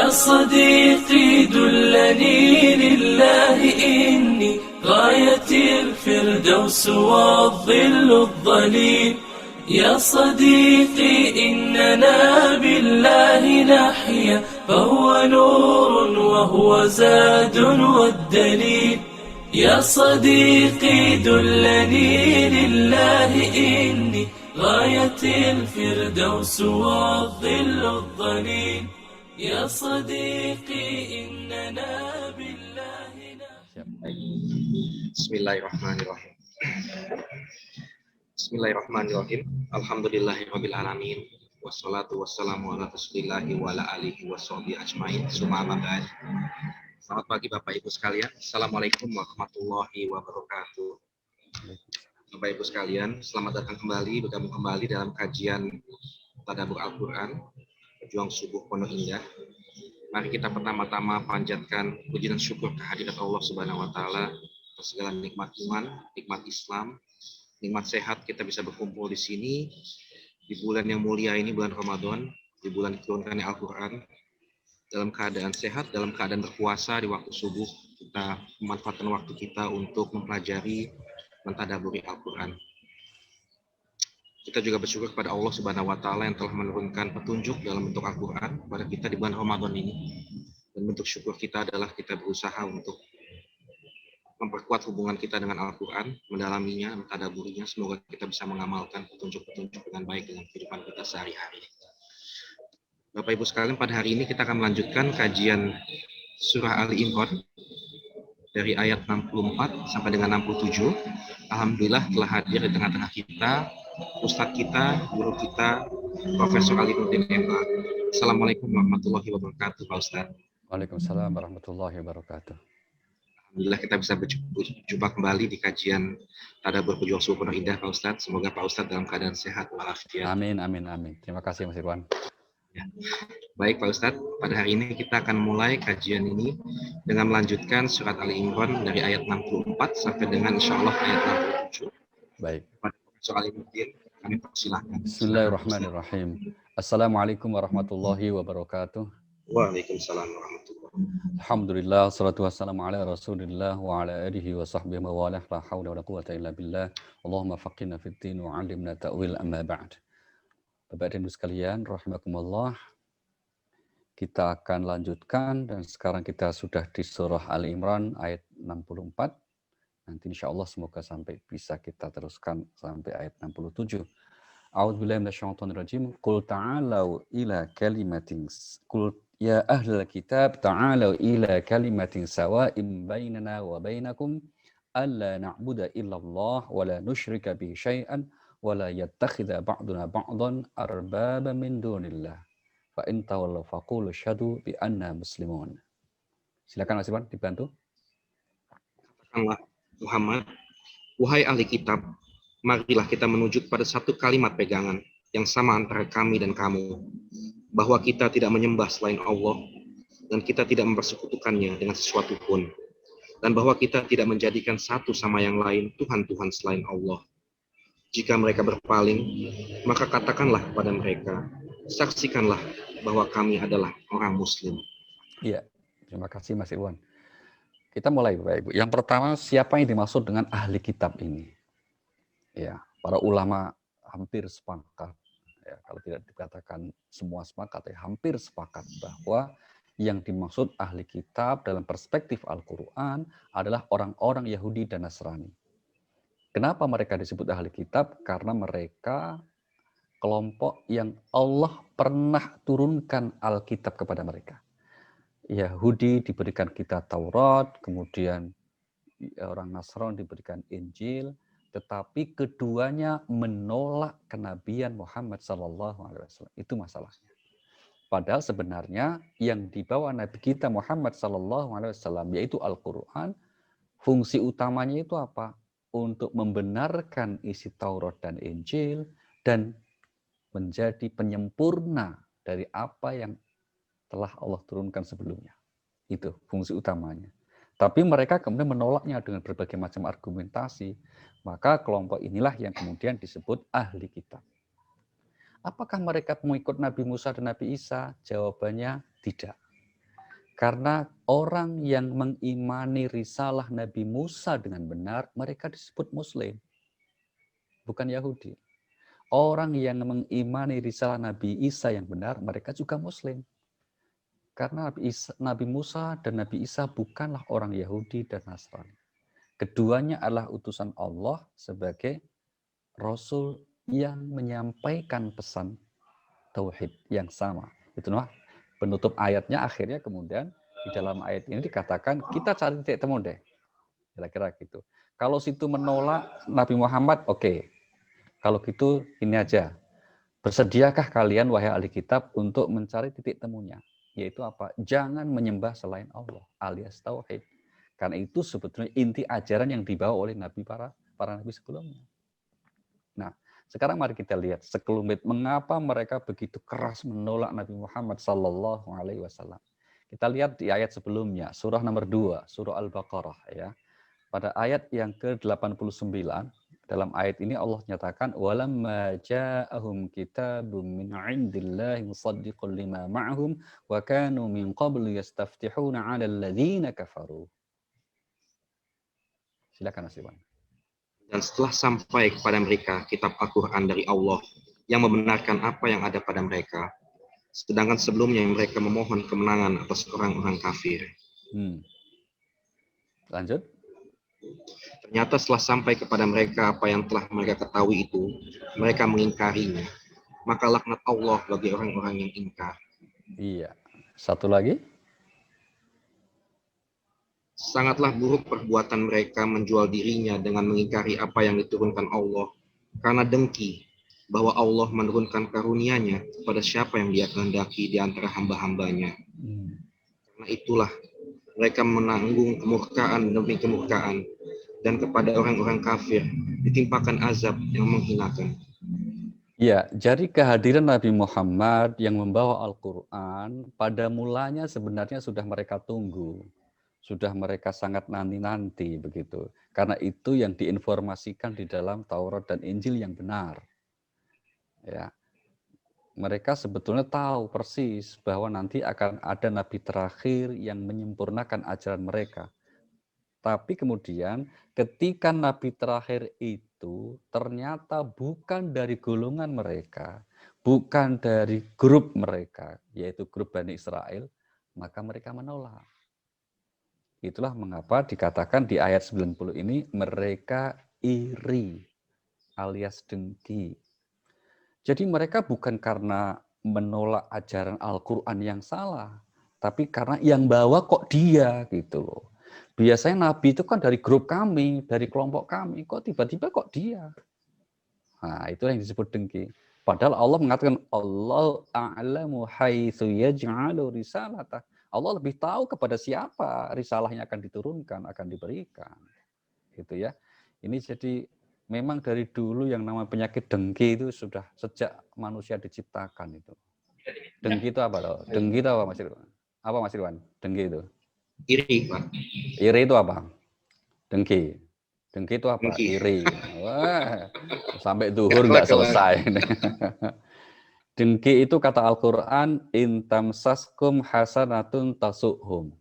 يا صديقي دلني لله إني غاية الفردوس والظل الظليل. يا صديقي إننا بالله نحيا فهو نور وهو زاد والدليل. يا صديقي دلني لله إني غاية الفردوس والظل الظليل. يا صديقي إننا بالله نحيا. Bismillahirrahmanirrahim. Bismillahirrahmanirrahim. Alhamdulillahirabbil alamin. Wassalatu wassalamu ala rasulillahi wa ala alihi washabihi ajmain. Summa amma ba'd. Selamat pagi Bapak Ibu sekalian. Assalamualaikum warahmatullahi wabarakatuh. Bapak Ibu sekalian, selamat datang kembali, bergabung kembali dalam kajian Tadabbur Al-Quran, Pejuang Subuh Pondok Indah. Mari kita pertama-tama panjatkan puji dan syukur kehadirat Allah Subhanahu wa taala atas segala nikmat iman, nikmat Islam, nikmat sehat kita bisa berkumpul di sini di bulan yang mulia ini, bulan Ramadan, di bulan diturunkannya Al-Quran, dalam keadaan sehat, dalam keadaan berpuasa di waktu subuh, kita memanfaatkan waktu kita untuk mempelajari, mentadaburi Al-Quran. Kita juga bersyukur kepada Allah Subhanahu wa taala yang telah menurunkan petunjuk dalam bentuk Al-Quran kepada kita di bulan Ramadan ini. Dan bentuk syukur kita adalah kita berusaha untuk memperkuat hubungan kita dengan Al-Quran, mendalaminya, mentadaburinya. Semoga kita bisa mengamalkan petunjuk-petunjuk dengan baik dalam kehidupan kita sehari-hari. Bapak Ibu sekalian, pada hari ini kita akan melanjutkan kajian surah Ali Imran dari ayat 64 sampai dengan 67. Alhamdulillah telah hadir di tengah-tengah kita Ustadz kita, guru kita, Profesor Ali Nurdin MA. Assalamualaikum warahmatullahi wabarakatuh, Pak Ustadz. Waalaikumsalam warahmatullahi wabarakatuh. Alhamdulillah kita bisa berjumpa kembali di kajian Tadabbur Pejuang Subuh Pondok Indah, Pak Ustadz. Semoga Pak Ustadz dalam keadaan sehat walafiat. Amin, amin, amin. Terima kasih Mas Irwan. Ya. Baik Pak Ustadz, pada hari ini kita akan mulai kajian ini dengan melanjutkan surat Ali Imran dari ayat 64 sampai dengan insya Allah ayat 67. Baik. Soal Nurdin, kami persilahkan. Bismillahirrahmanirrahim. Assalamualaikum warahmatullahi wabarakatuh. Waalaikumsalam warahmatullahi wabarakatuh. Alhamdulillah, salatu wassalamu ala rasulillah wa ala alihi wa sahbihi wa walah, la hawla wa la quwata illa billah. Allahumma faqihna fid din wa 'allimna ta'wil, amma ba'd. Bapak dan Ibu sekalian, rahimakumullah. Kita akan lanjutkan dan sekarang kita sudah di surah Ali Imran ayat 64. Nanti insya Allah semoga sampai bisa kita teruskan sampai ayat 67. A'udzubillahi minasyaitonirrajim. Qul ta'alau ila kalimatin. Qul ya ahlal kitab ta'alau ila kalimatin sawa'in bainana wa bainakum alla na'budu illallah wa la nusyrika bihi syai'an wa la yattakhidha ba'duna ba'dan arbaba min dunillah. Fa in tawallaw faqulu asyhadu bi anna muslimun. Silakan Mas Iwan dibantu. Katakanlah Muhammad, wahai ahli kitab, marilah kita menuju pada satu kalimat pegangan yang sama antara kami dan kamu, bahwa kita tidak menyembah selain Allah, dan kita tidak mempersekutukannya dengan sesuatu pun, dan bahwa kita tidak menjadikan satu sama yang lain Tuhan-Tuhan selain Allah. Jika mereka berpaling, maka katakanlah kepada mereka, saksikanlah bahwa kami adalah orang Muslim. Iya, terima kasih Mas Iwan. Kita mulai Bapak Ibu. Yang pertama, siapa yang dimaksud dengan ahli kitab ini? Ya, para ulama hampir sepakat. Ya, kalau tidak dikatakan semua sepakat, ya, hampir sepakat bahwa yang dimaksud ahli kitab dalam perspektif Al-Quran adalah orang-orang Yahudi dan Nasrani. Kenapa mereka disebut ahli kitab? Karena mereka kelompok yang Allah pernah turunkan Alkitab kepada mereka. Yahudi diberikan kitab Taurat, kemudian orang Nasrani diberikan Injil, tetapi keduanya menolak kenabian Muhammad SAW. Itu masalahnya. Padahal sebenarnya yang dibawa Nabi kita Muhammad SAW yaitu Al-Quran, fungsi utamanya itu apa? Untuk membenarkan isi Taurat dan Injil dan menjadi penyempurna dari apa yang telah Allah turunkan sebelumnya. Itu fungsi utamanya. Tapi mereka kemudian menolaknya dengan berbagai macam argumentasi. Maka kelompok inilah yang kemudian disebut ahli kitab. Apakah mereka mengikut Nabi Musa dan Nabi Isa? Jawabannya tidak. Karena orang yang mengimani risalah Nabi Musa dengan benar, mereka disebut Muslim, bukan Yahudi. Orang yang mengimani risalah Nabi Isa yang benar, mereka juga Muslim. Karena Nabi Musa dan Nabi Isa bukanlah orang Yahudi dan Nasrani. Keduanya adalah utusan Allah sebagai Rasul yang menyampaikan pesan tauhid yang sama. Itu penutup ayatnya akhirnya kemudian di dalam ayat ini dikatakan kita cari titik temu deh. Kira-kira gitu. Kalau situ menolak Nabi Muhammad, oke. Kalau gitu ini aja. Bersediakah kalian wahai ahli kitab untuk mencari titik temunya? Yaitu apa? Jangan menyembah selain Allah alias tauhid. Karena itu sebetulnya inti ajaran yang dibawa oleh nabi para nabi sebelumnya. Nah, sekarang mari kita lihat sekelumit mengapa mereka begitu keras menolak Nabi Muhammad sallallahu alaihi wasallam. Kita lihat di ayat sebelumnya, surah nomor 2, surah Al-Baqarah ya. Pada ayat yang ke-89, dalam ayat ini Allah nyatakan walamma ja'ahum kitabun min 'indillahi musaddiqun lima ma'hum wa kanu min qablu yastaftihuna 'alal ladzina kafaru. Silakan Mas Iwan. Dan setelah sampai kepada mereka kitab Al-Quran dari Allah yang membenarkan apa yang ada pada mereka, sedangkan sebelumnya mereka memohon kemenangan atas orang-orang kafir. Lanjut. Ternyata setelah sampai kepada mereka apa yang telah mereka ketahui itu, mereka mengingkarinya. Maka laknat Allah bagi orang-orang yang ingkar. Iya. Satu lagi. Sangatlah buruk perbuatan mereka menjual dirinya dengan mengingkari apa yang diturunkan Allah, karena dengki bahwa Allah menurunkan karunia-Nya kepada siapa yang Dia kehendaki di antara hamba-hambanya. Karena itulah mereka menanggung kemurkaan demi kemurkaan, dan kepada orang-orang kafir ditimpakan azab yang menghinakan. Ya, jadi kehadiran Nabi Muhammad yang membawa Al-Quran pada mulanya sebenarnya sudah mereka tunggu. Sudah mereka sangat nanti-nanti begitu. Karena itu yang diinformasikan di dalam Taurat dan Injil yang benar. Ya. Mereka sebetulnya tahu persis bahwa nanti akan ada nabi terakhir yang menyempurnakan ajaran mereka. Tapi kemudian ketika nabi terakhir itu ternyata bukan dari golongan mereka, bukan dari grup mereka, yaitu grup Bani Israel, maka mereka menolak. Itulah mengapa dikatakan di ayat 90 ini mereka iri alias dengki. Jadi mereka bukan karena menolak ajaran Al-Quran yang salah, tapi karena yang bawa kok dia gitu loh. Biasanya Nabi itu kan dari grup kami, dari kelompok kami, kok tiba-tiba kok dia. Nah, itulah yang disebut dengki. Padahal Allah mengatakan Allah a'lamu haitsu yaj'alu risalatah. Allah lebih tahu kepada siapa risalahnya akan diturunkan, akan diberikan. Gitu ya. Ini jadi memang dari dulu yang namanya penyakit dengki itu sudah sejak manusia diciptakan itu. Dengki itu apa loh? Dengki itu apa Mas Irwan? Apa Mas Irwan? Dengki itu? Iri, Pak. Iri itu apa? Dengki. Dengki itu apa? Dengki. Iri. Wah, sampai zuhur nggak selesai. Dengki itu kata Al-Quran, in tamsaskum hasanatun tasuhum,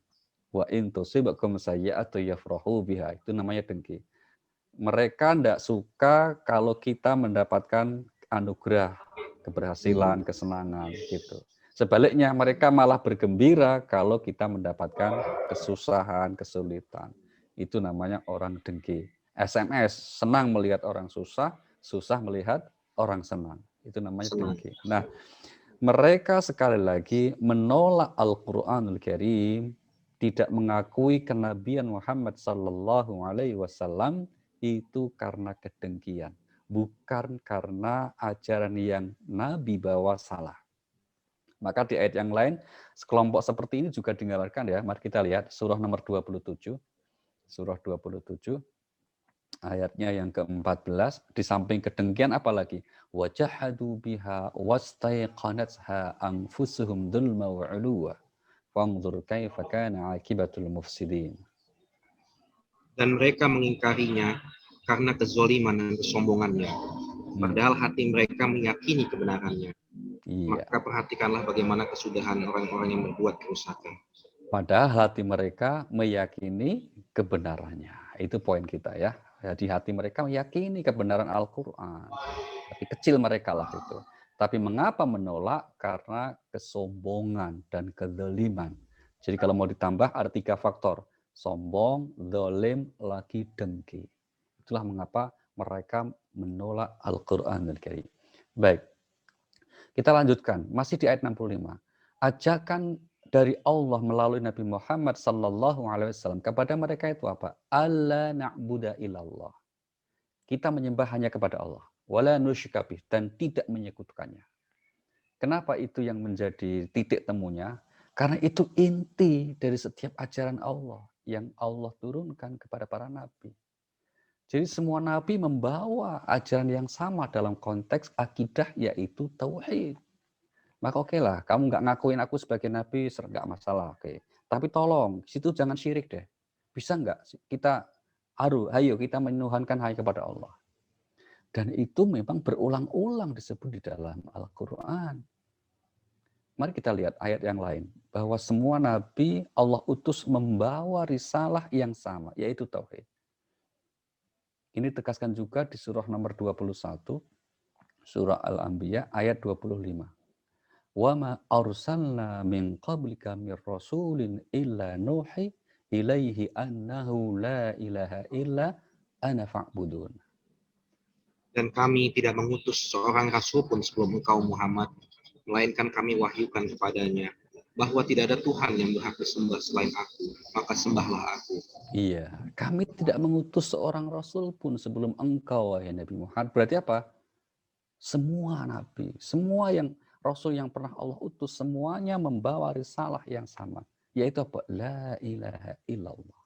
wa in tusibakum sayyi'atun yafrahu biha. Itu namanya dengki. Mereka tidak suka kalau kita mendapatkan anugerah, keberhasilan, kesenangan gitu. Sebaliknya mereka malah bergembira kalau kita mendapatkan kesusahan, kesulitan. Itu namanya orang dengki. SMS, senang melihat orang susah, susah melihat orang senang. Itu namanya dengki. Nah, mereka sekali lagi menolak Al-Quranul Karim, tidak mengakui kenabian Muhammad Sallallahu Alaihi Wasallam itu karena kedengkian, bukan karena ajaran yang Nabi bawa salah. Maka di ayat yang lain, sekelompok seperti ini juga digambarkan ya. Mari kita lihat surah nomor 27. Surah 27. Ayatnya yang ke-14, di samping kedengkian apalagi? Wajahadu biha wastaiqanatha anfusuhum dzulma wa 'uluwa. Fanzur kaifa kana 'aqibatul mufsidin. Dan mereka mengingkarinya karena kezaliman dan kesombongannya. Padahal hati mereka meyakini kebenarannya. Iya. Maka perhatikanlah bagaimana kesudahan orang-orang yang berbuat kerusakan. Padahal hati mereka meyakini kebenarannya. Itu poin kita ya. Jadi hati mereka meyakini kebenaran Al-Quran. Tapi kecil mereka lah itu. Tapi mengapa menolak? Karena kesombongan dan kezaliman. Jadi kalau mau ditambah ada 3 faktor. Sombong, zalim, lagi dengki. Itulah mengapa mereka menolak Al-Quran Al-Karim. Baik, kita lanjutkan. Masih di ayat 65. Ajakan dari Allah melalui Nabi Muhammad sallallahu alaihi wasallam kepada mereka itu apa? Alla na'budu illallah. Kita menyembah hanya kepada Allah. Wala nusyrika bih, dan tidak menyekutukannya. Kenapa itu yang menjadi titik temunya? Karena itu inti dari setiap ajaran Allah yang Allah turunkan kepada para nabi. Jadi semua nabi membawa ajaran yang sama dalam konteks akidah, yaitu tauhid. Maka oke lah, kamu nggak ngakuin aku sebagai nabi, nggak masalah, oke. Tapi tolong, situ jangan syirik deh. Bisa nggak kita, ayo kita menuhankan hanya kepada Allah. Dan itu memang berulang-ulang disebut di dalam Al-Quran. Mari kita lihat ayat yang lain. Bahwa semua nabi Allah utus membawa risalah yang sama, yaitu tauhid. Ini tegaskan juga di surah nomor 21, surah Al-Anbiya ayat 25. Wa ma arsalna min qablika mir rasulin illa nuhi ilaihi annahu la ilaha illa ana fa'budun. Dan kami tidak mengutus seorang rasul pun sebelum engkau Muhammad, melainkan kami wahyukan kepadanya bahwa tidak ada Tuhan yang berhak disembah selain aku, maka sembahlah aku. Iya, kami tidak mengutus seorang rasul pun sebelum engkau, wahai Nabi Muhammad. Berarti apa? Semua nabi, semua yang rasul yang pernah Allah utus, semuanya membawa risalah yang sama, yaitu apa? La ilaha illallah.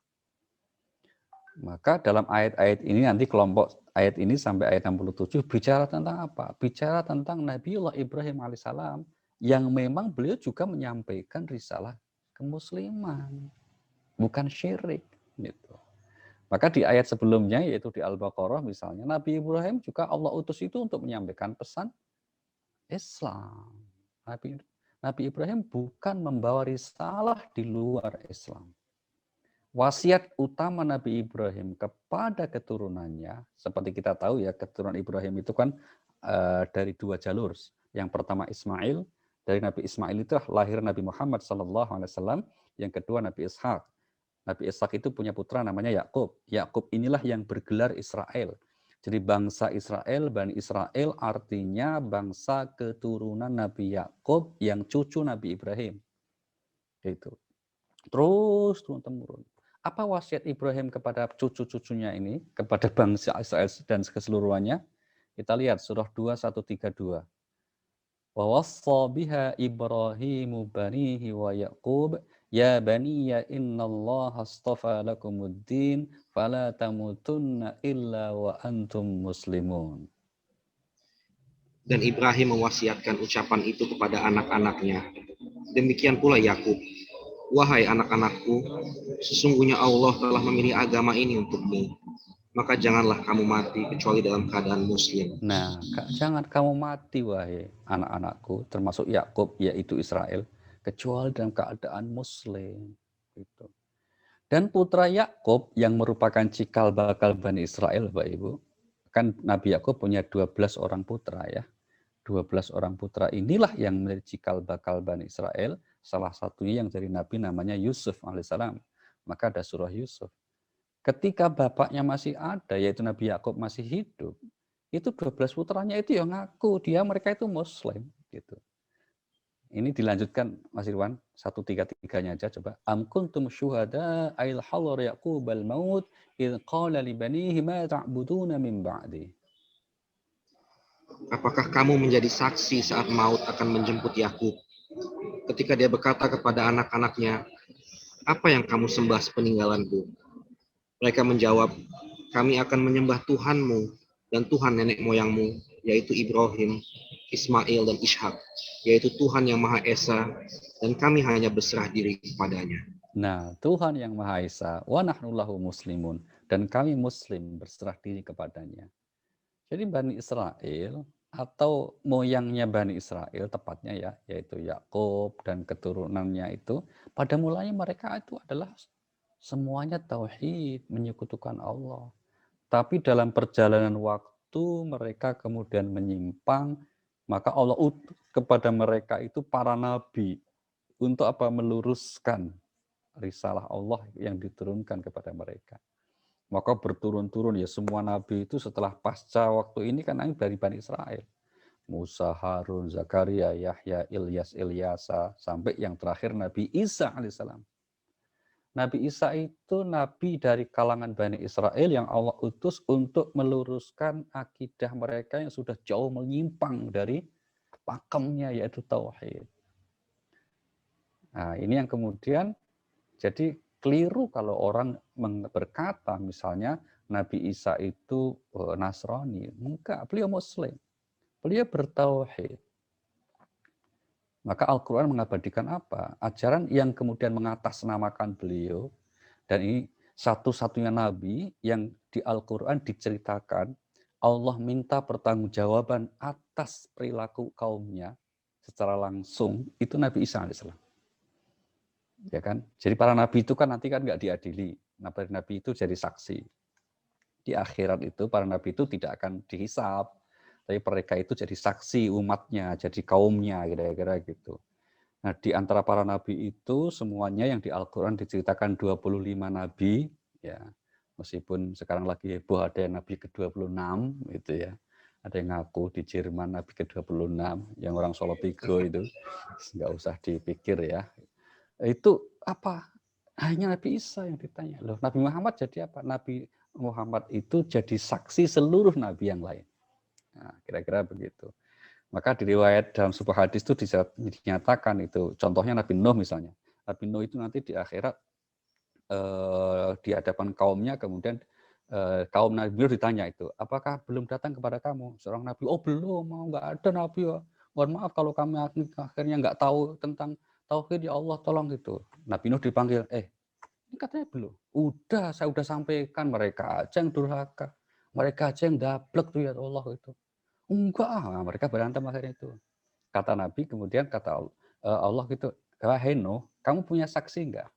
Maka dalam ayat-ayat ini, nanti kelompok ayat ini sampai ayat 67 bicara tentang apa? Bicara tentang Nabiullah Ibrahim alaihissalam yang memang beliau juga menyampaikan risalah kemusliman, bukan syirik. Gitu. Maka di ayat sebelumnya, yaitu di Al-Baqarah misalnya, Nabi Ibrahim juga Allah utus itu untuk menyampaikan pesan Islam. Nabi Ibrahim bukan membawa risalah di luar Islam. Wasiat utama Nabi Ibrahim kepada keturunannya, seperti kita tahu ya, keturunan Ibrahim itu kan dari 2 jalur. Yang pertama Ismail, dari Nabi Ismail itu lahir Nabi Muhammad SAW. Yang kedua Nabi Ishak. Nabi Ishak itu punya putra namanya Yakub. Yakub inilah yang bergelar Israel. Jadi bangsa Israel, Bani Israel artinya bangsa keturunan Nabi Yakub yang cucu Nabi Ibrahim. Itu. Terus turun-temurun. Apa wasiat Ibrahim kepada cucu-cucunya ini, kepada bangsa Israel dan keseluruhannya? Kita lihat surah 2:132. Wa wassa biha Ibrahimu banihi wa Yaqub ya baniya innallaha astafa lakumuddin fala tamutunna illa wa antum muslimun. Dan Ibrahim mewasiatkan ucapan itu kepada anak-anaknya. Demikian pula Yakub. Wahai anak-anakku, sesungguhnya Allah telah memilih agama ini untukmu. Maka janganlah kamu mati kecuali dalam keadaan muslim. Nah, jangan kamu mati wahai anak-anakku, termasuk Yakub yaitu Israel, kecuali dalam keadaan muslim. Gitu. Dan putra Yakub yang merupakan cikal bakal Bani Israel, Bapak Ibu, kan Nabi Yakub punya 12 orang putra ya. 12 orang putra inilah yang menjadi cikal bakal Bani Israel. Salah satunya yang jadi Nabi namanya Yusuf alaihissalam. Maka ada surah Yusuf. Ketika bapaknya masih ada, yaitu Nabi Yakub masih hidup, itu 12 putranya itu yang ngaku mereka itu Muslim. Gitu. Ini dilanjutkan Mas Irwan, 133-nya aja coba. Am kuntum syuhada ail hadar Yaqub al maut id qala li banihi ma ta'buduna min ba'di. Apakah kamu menjadi saksi saat maut akan menjemput Yakub? Ketika dia berkata kepada anak-anaknya, apa yang kamu sembah sepeninggalanku? Mereka menjawab, kami akan menyembah Tuhanmu dan Tuhan nenek moyangmu, yaitu Ibrahim, Ismail, dan Ishak, yaitu Tuhan yang Maha Esa, dan kami hanya berserah diri kepadanya. Nah, Tuhan yang Maha Esa, wa nahnu lahu muslimun, dan kami muslim berserah diri kepadanya. Jadi Bani Israel atau moyangnya Bani Israel tepatnya ya, yaitu Yakub dan keturunannya itu, pada mulanya mereka itu adalah semuanya tauhid, menyekutukan Allah. Tapi dalam perjalanan waktu mereka kemudian menyimpang, maka Allah utus kepada mereka itu para nabi untuk apa? Meluruskan risalah Allah yang diturunkan kepada mereka. Maka berturun-turun ya semua nabi itu setelah pasca waktu ini kan dari Bani Israel. Musa, Harun, Zakaria, Yahya, Ilyas, Ilyasa, sampai yang terakhir Nabi Isa alaihissalam. Nabi Isa itu nabi dari kalangan Bani Israel yang Allah utus untuk meluruskan akidah mereka yang sudah jauh menyimpang dari pakemnya yaitu tauhid. Nah, ini yang kemudian jadi keliru kalau orang berkata misalnya Nabi Isa itu Nasrani. Enggak, beliau Muslim. Beliau bertauhid. Maka Al-Quran mengabadikan apa? Ajaran yang kemudian mengatasnamakan beliau, dan ini satu-satunya nabi yang di Al-Quran diceritakan Allah minta pertanggungjawaban atas perilaku kaumnya secara langsung, itu Nabi Isa alaihissalam. Ya kan? Jadi para nabi itu kan nanti kan nggak diadili. Nabi itu jadi saksi. Di akhirat itu para nabi itu tidak akan dihisab, tapi mereka itu jadi saksi umatnya, jadi kaumnya, kira-kira gitu. Nah, di antara para nabi itu semuanya yang di Al-Quran diceritakan 25 nabi, ya, meskipun sekarang lagi heboh ada yang nabi ke-26, gitu ya. Ada yang ngaku di Jerman nabi ke-26, yang orang Solo Pigo itu, nggak usah dipikir ya. Itu apa? Hanya Nabi Isa yang ditanya. Loh, Nabi Muhammad jadi apa? Nabi Muhammad itu jadi saksi seluruh nabi yang lain. Nah, kira-kira begitu. Maka di riwayat dalam sebuah hadis itu dinyatakan itu, contohnya Nabi Nuh misalnya. Nabi Nuh itu nanti di akhirat di hadapan kaumnya, kemudian kaum Nabi Nuh ditanya itu, apakah belum datang kepada kamu seorang Nabi? Oh belum, mau nggak ada Nabi ya. Mohon maaf kalau kami akhirnya nggak tahu tentang tauhid, ya Allah tolong gitu. Nabi Nuh dipanggil, ini katanya belum. Udah, saya udah sampaikan, mereka aja yang durhaka. Mereka aja yang dablek tuh ya Allah itu. Enggak, mereka berantem akhirnya itu. Kata Nabi, kemudian kata Allah gitu, wahai Nuh, kamu punya saksi enggak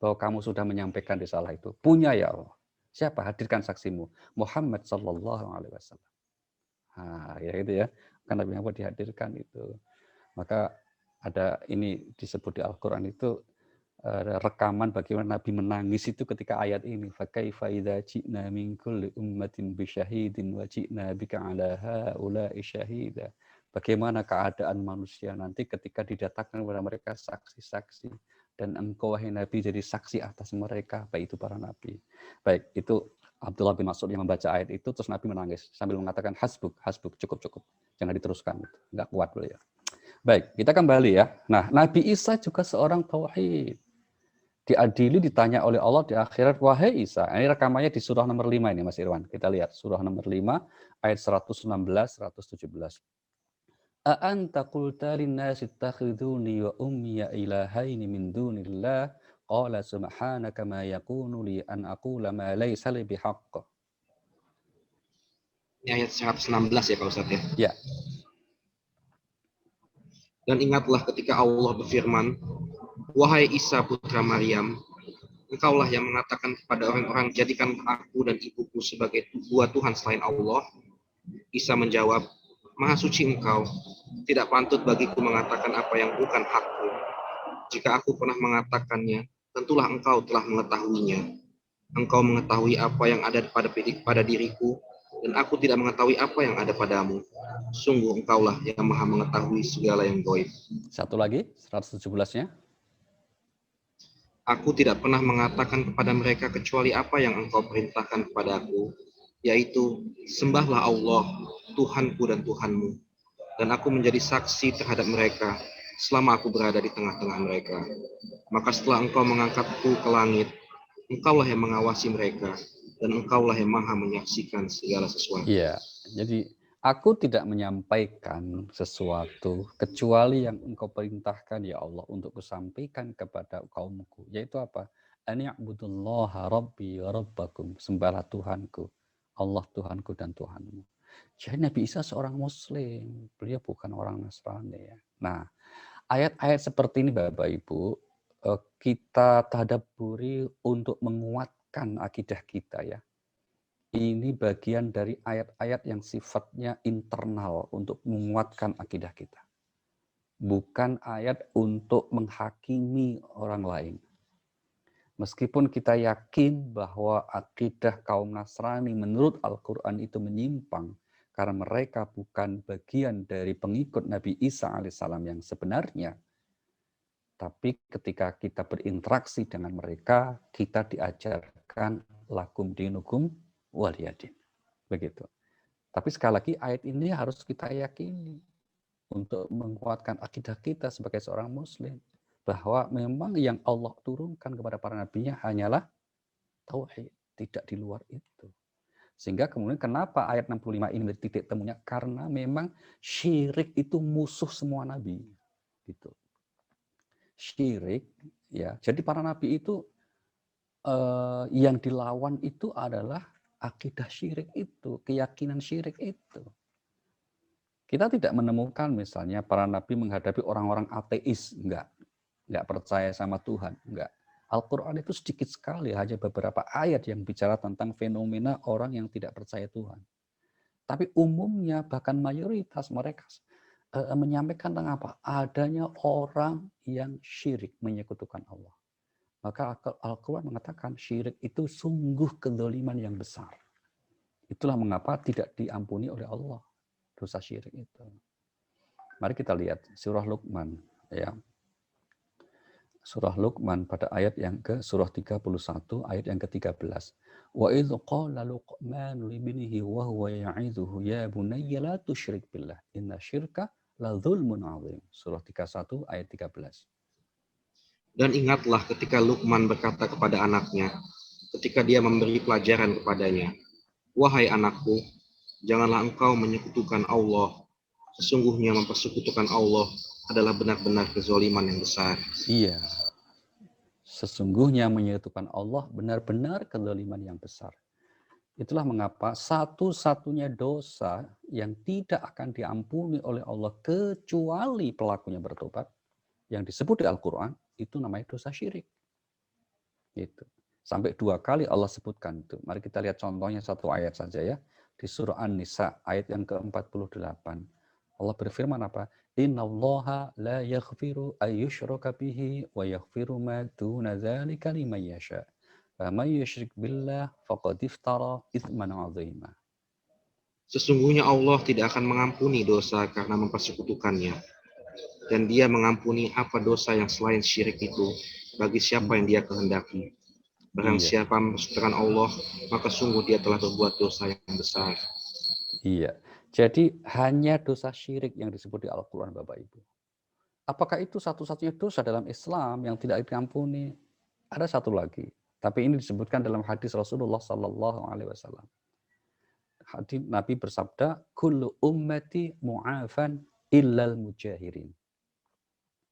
bahwa kamu sudah menyampaikan risalah itu? Punya ya Allah. Siapa? Hadirkan saksimu. Muhammad sallallahu alaihi wasallam. Nah, ya gitu ya. Kan Nabi Muhammad dihadirkan itu. Maka ada ini disebut di Al-Quran itu rekaman bagaimana Nabi menangis itu ketika ayat ini, fakaifa idza ji'na min kulli ummatin bisyahidin wa ji'na bika 'ala haula'i syahida. Bagaimana keadaan manusia nanti ketika didatangkan kepada mereka saksi-saksi, dan engkau wahai Nabi jadi saksi atas mereka, baik itu para nabi. Baik, itu Abdullah bin Mas'ud yang membaca ayat itu, terus Nabi menangis sambil mengatakan hasbuk, hasbuk, cukup, jangan diteruskan, enggak kuat beliau. Baik, kita kembali ya. Nah, Nabi Isa juga seorang tauhid. Diadili, ditanya oleh Allah di akhirat, wahai Isa. Ini rekamannya di surah nomor 5 ini Mas Irwan. Kita lihat surah nomor 5 ayat 116 117. A'anta qulta linnasi ittakhiduni wa ummiya ilahaini min dunillah qala subhanaka ma yakunu li an aqula ma laysa li bihaqq. Ini ayat 116 ya Pak Ustadz ya. Ya. Dan ingatlah ketika Allah berfirman, wahai Isa putra Maryam, engkaulah yang mengatakan kepada orang-orang, jadikan aku dan ibuku sebagai dua Tuhan selain Allah. Isa menjawab, Maha suci engkau, tidak pantut bagiku mengatakan apa yang bukan hakku. Jika aku pernah mengatakannya, tentulah engkau telah mengetahuinya. Engkau mengetahui apa yang ada pada diriku, dan aku tidak mengetahui apa yang ada padamu. Sungguh engkaulah yang maha mengetahui segala yang gaib. Satu lagi, 117-nya. Aku tidak pernah mengatakan kepada mereka kecuali apa yang engkau perintahkan kepadaku, yaitu sembahlah Allah, Tuhanku dan Tuhanmu. Dan aku menjadi saksi terhadap mereka selama aku berada di tengah-tengah mereka. Maka setelah engkau mengangkatku ke langit, engkaulah yang mengawasi mereka, dan engkaulah yang maha menyaksikan segala sesuatu. Iya, jadi aku tidak menyampaikan sesuatu kecuali yang engkau perintahkan ya Allah untuk kusampaikan kepada kaumku, yaitu apa? An ya'budullaha rabbi wa rabbakum, sembahlah Tuhanku, Allah Tuhanku dan Tuhanmu. Jadi Nabi Isa seorang Muslim, beliau bukan orang Nasrani ya. Nah, ayat-ayat seperti ini Bapak Ibu, kita tadabburi untuk menguatkan akidah kita ya. Ini bagian dari ayat-ayat yang sifatnya internal untuk menguatkan akidah kita. Bukan ayat untuk menghakimi orang lain. Meskipun kita yakin bahwa akidah kaum Nasrani menurut Al-Quran itu menyimpang, karena mereka bukan bagian dari pengikut Nabi Isa alaihissalam yang sebenarnya. Tapi ketika kita berinteraksi dengan mereka, kita diajarkan lakum dinukum waliyadin. Begitu. Tapi sekali lagi ayat ini harus kita yakini untuk menguatkan akidah kita sebagai seorang Muslim. Bahwa memang yang Allah turunkan kepada para nabinya hanyalah tauhid, tidak di luar itu. Sehingga kemudian kenapa ayat 65 ini menjadi titik temunya? Karena memang syirik itu musuh semua nabi. Gitu. Syirik, ya. Jadi para nabi itu yang dilawan itu adalah akidah syirik itu, keyakinan syirik itu. Kita tidak menemukan misalnya para nabi menghadapi orang-orang ateis, enggak percaya sama Tuhan, enggak. Al-Quran itu sedikit sekali, hanya beberapa ayat yang bicara tentang fenomena orang yang tidak percaya Tuhan. Tapi umumnya, bahkan mayoritas mereka menyampaikan tentang apa? Adanya orang yang syirik menyekutukan Allah. Maka Al-Quran mengatakan syirik itu sungguh kezaliman yang besar. Itulah mengapa tidak diampuni oleh Allah dosa syirik itu. Mari kita lihat surah Luqman ya. Surah Luqman pada ayat yang ke surah 31 ayat yang ke-13. Wa idz qala Luqman li ibnihi wa huwa ya'idhuhu ya bunayya la tusyrik billah inna syirka la dzulmun 'adzim. Surah 31 ayat 13. Dan ingatlah ketika Luqman berkata kepada anaknya, ketika dia memberi pelajaran kepadanya, wahai anakku, janganlah engkau menyekutukan Allah. Sesungguhnya mempersekutukan Allah adalah benar-benar kezaliman yang besar. Iya. Sesungguhnya menyekutukan Allah benar-benar kezaliman yang besar. Itulah mengapa satu-satunya dosa yang tidak akan diampuni oleh Allah kecuali pelakunya bertobat, yang disebut di Al-Quran, itu namanya dosa syirik. Gitu. Sampai 2 kali Allah sebutkan itu. Mari kita lihat contohnya satu ayat saja ya. Di surah An-Nisa ayat yang ke-48. Allah berfirman apa? Innallaha la yaghfiru ayyushraka bihi wa yaghfiru ma duna dzalika liman yasha. Wa may yusyrik billah faqad iftara itsman 'azima. Sesungguhnya Allah tidak akan mengampuni dosa karena mempersekutukannya. Dan dia mengampuni apa dosa yang selain syirik itu bagi siapa yang dia kehendaki. Barang siapa mempersekutukan Allah, maka sungguh dia telah berbuat dosa yang besar. Iya. Jadi hanya dosa syirik yang disebut di Al-Quran Bapak Ibu. Apakah itu satu-satunya dosa dalam Islam yang tidak diampuni? Ada satu lagi. Tapi ini disebutkan dalam hadis Rasulullah Sallallahu Alaihi Wasallam. Hadis Nabi bersabda, "Kullu ummati mu'afan illal mujahirin."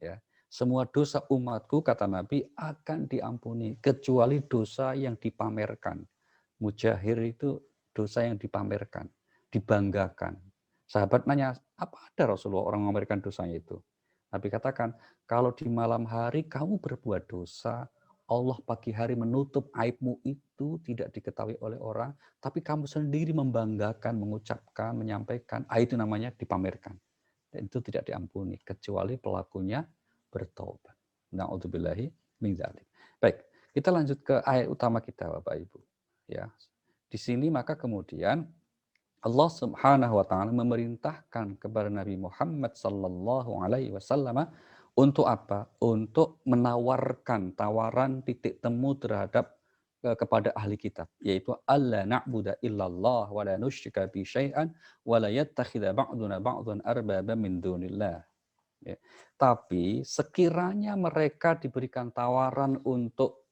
Ya, semua dosa umatku kata Nabi akan diampuni kecuali dosa yang dipamerkan. Mujahir itu dosa yang dipamerkan, dibanggakan. Sahabat nanya, apa ada Rasulullah orang mengamerkan dosanya itu? Nabi katakan, kalau di malam hari kamu berbuat dosa, Allah pagi hari menutup aibmu itu tidak diketahui oleh orang, tapi kamu sendiri membanggakan, mengucapkan, menyampaikan, itu namanya dipamerkan. Dan itu tidak diampuni, kecuali pelakunya bertobat. Na'udzubillahi min dzalik. Baik, kita lanjut ke ayat utama kita Bapak Ibu. Ya. Di sini maka kemudian Allah Subhanahu wa taala memerintahkan kepada Nabi Muhammad sallallahu alaihi wasallam untuk apa? Untuk menawarkan tawaran titik temu terhadap kepada ahli kitab, yaitu alla na'budu illallah wa la nusyrika bi syai'an wa la yattakhidha ba'duna ba'dhan arbaba min dunillah. Ya. Tapi sekiranya mereka diberikan tawaran untuk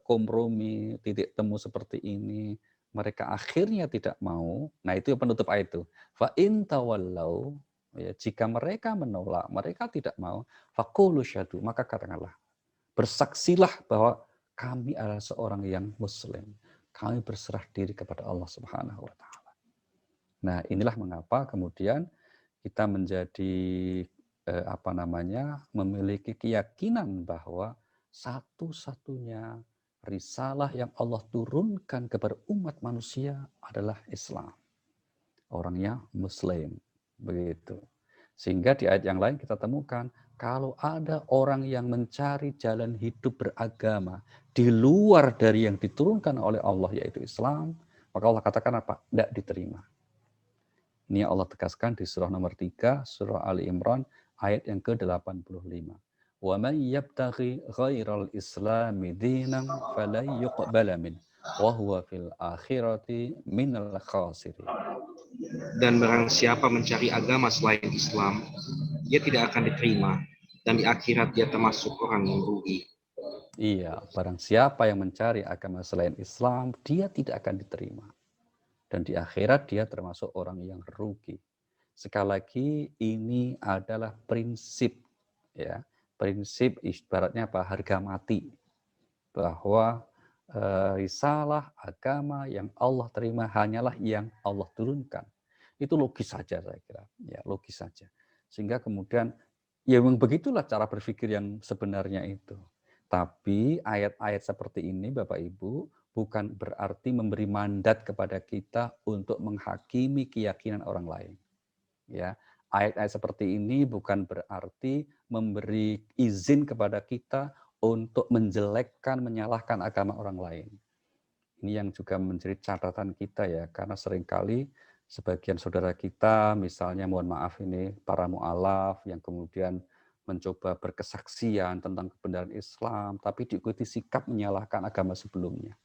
kompromi, titik temu seperti ini, mereka akhirnya tidak mau. Nah, itu yang penutup ayat itu. Fa in tawallau, ya, jika mereka menolak, mereka tidak mau, faqulu syahadu, maka katakanlah, bersaksilah bahwa kami adalah seorang yang muslim. Kami berserah diri kepada Allah Subhanahu wa taala. Nah, inilah mengapa kemudian kita menjadi memiliki keyakinan bahwa satu-satunya risalah yang Allah turunkan kepada umat manusia adalah Islam. Orangnya Muslim, begitu. Sehingga di ayat yang lain kita temukan kalau ada orang yang mencari jalan hidup beragama di luar dari yang diturunkan oleh Allah yaitu Islam, maka Allah katakan apa? Tidak diterima. Ini Allah tegaskan di surah nomor 3, surah Ali Imran, ayat yang ke-85. وَمَنْ يَبْتَغِي غَيْرَ الْإِسْلَامِ دِينًا فَلَنْ يُقْبَلَ مِنْهُ وَهُوَ فِي الْآخِرَةِ مِنَ الْخَاسِرِينَ. Dan barang siapa mencari agama selain Islam, dia tidak akan diterima, dan di akhirat dia termasuk orang yang rugi. Iya, barang siapa yang mencari agama selain Islam, dia tidak akan diterima. Dan di akhirat dia termasuk orang yang rugi. Sekali lagi, ini adalah prinsip, ya, prinsip ibaratnya apa? Harga mati, bahwa risalah agama yang Allah terima hanyalah yang Allah turunkan. Itu logis saja saya kira, ya logis saja. Sehingga kemudian ya memang begitulah cara berpikir yang sebenarnya itu. Tapi ayat-ayat seperti ini Bapak Ibu bukan berarti memberi mandat kepada kita untuk menghakimi keyakinan orang lain. Ya, ayat-ayat seperti ini bukan berarti memberi izin kepada kita untuk menjelekkan, menyalahkan agama orang lain. Ini yang juga menjadi catatan kita ya, karena seringkali sebagian saudara kita, misalnya mohon maaf ini para mu'alaf yang kemudian mencoba berkesaksian tentang kebenaran Islam, tapi diikuti sikap menyalahkan agama sebelumnya.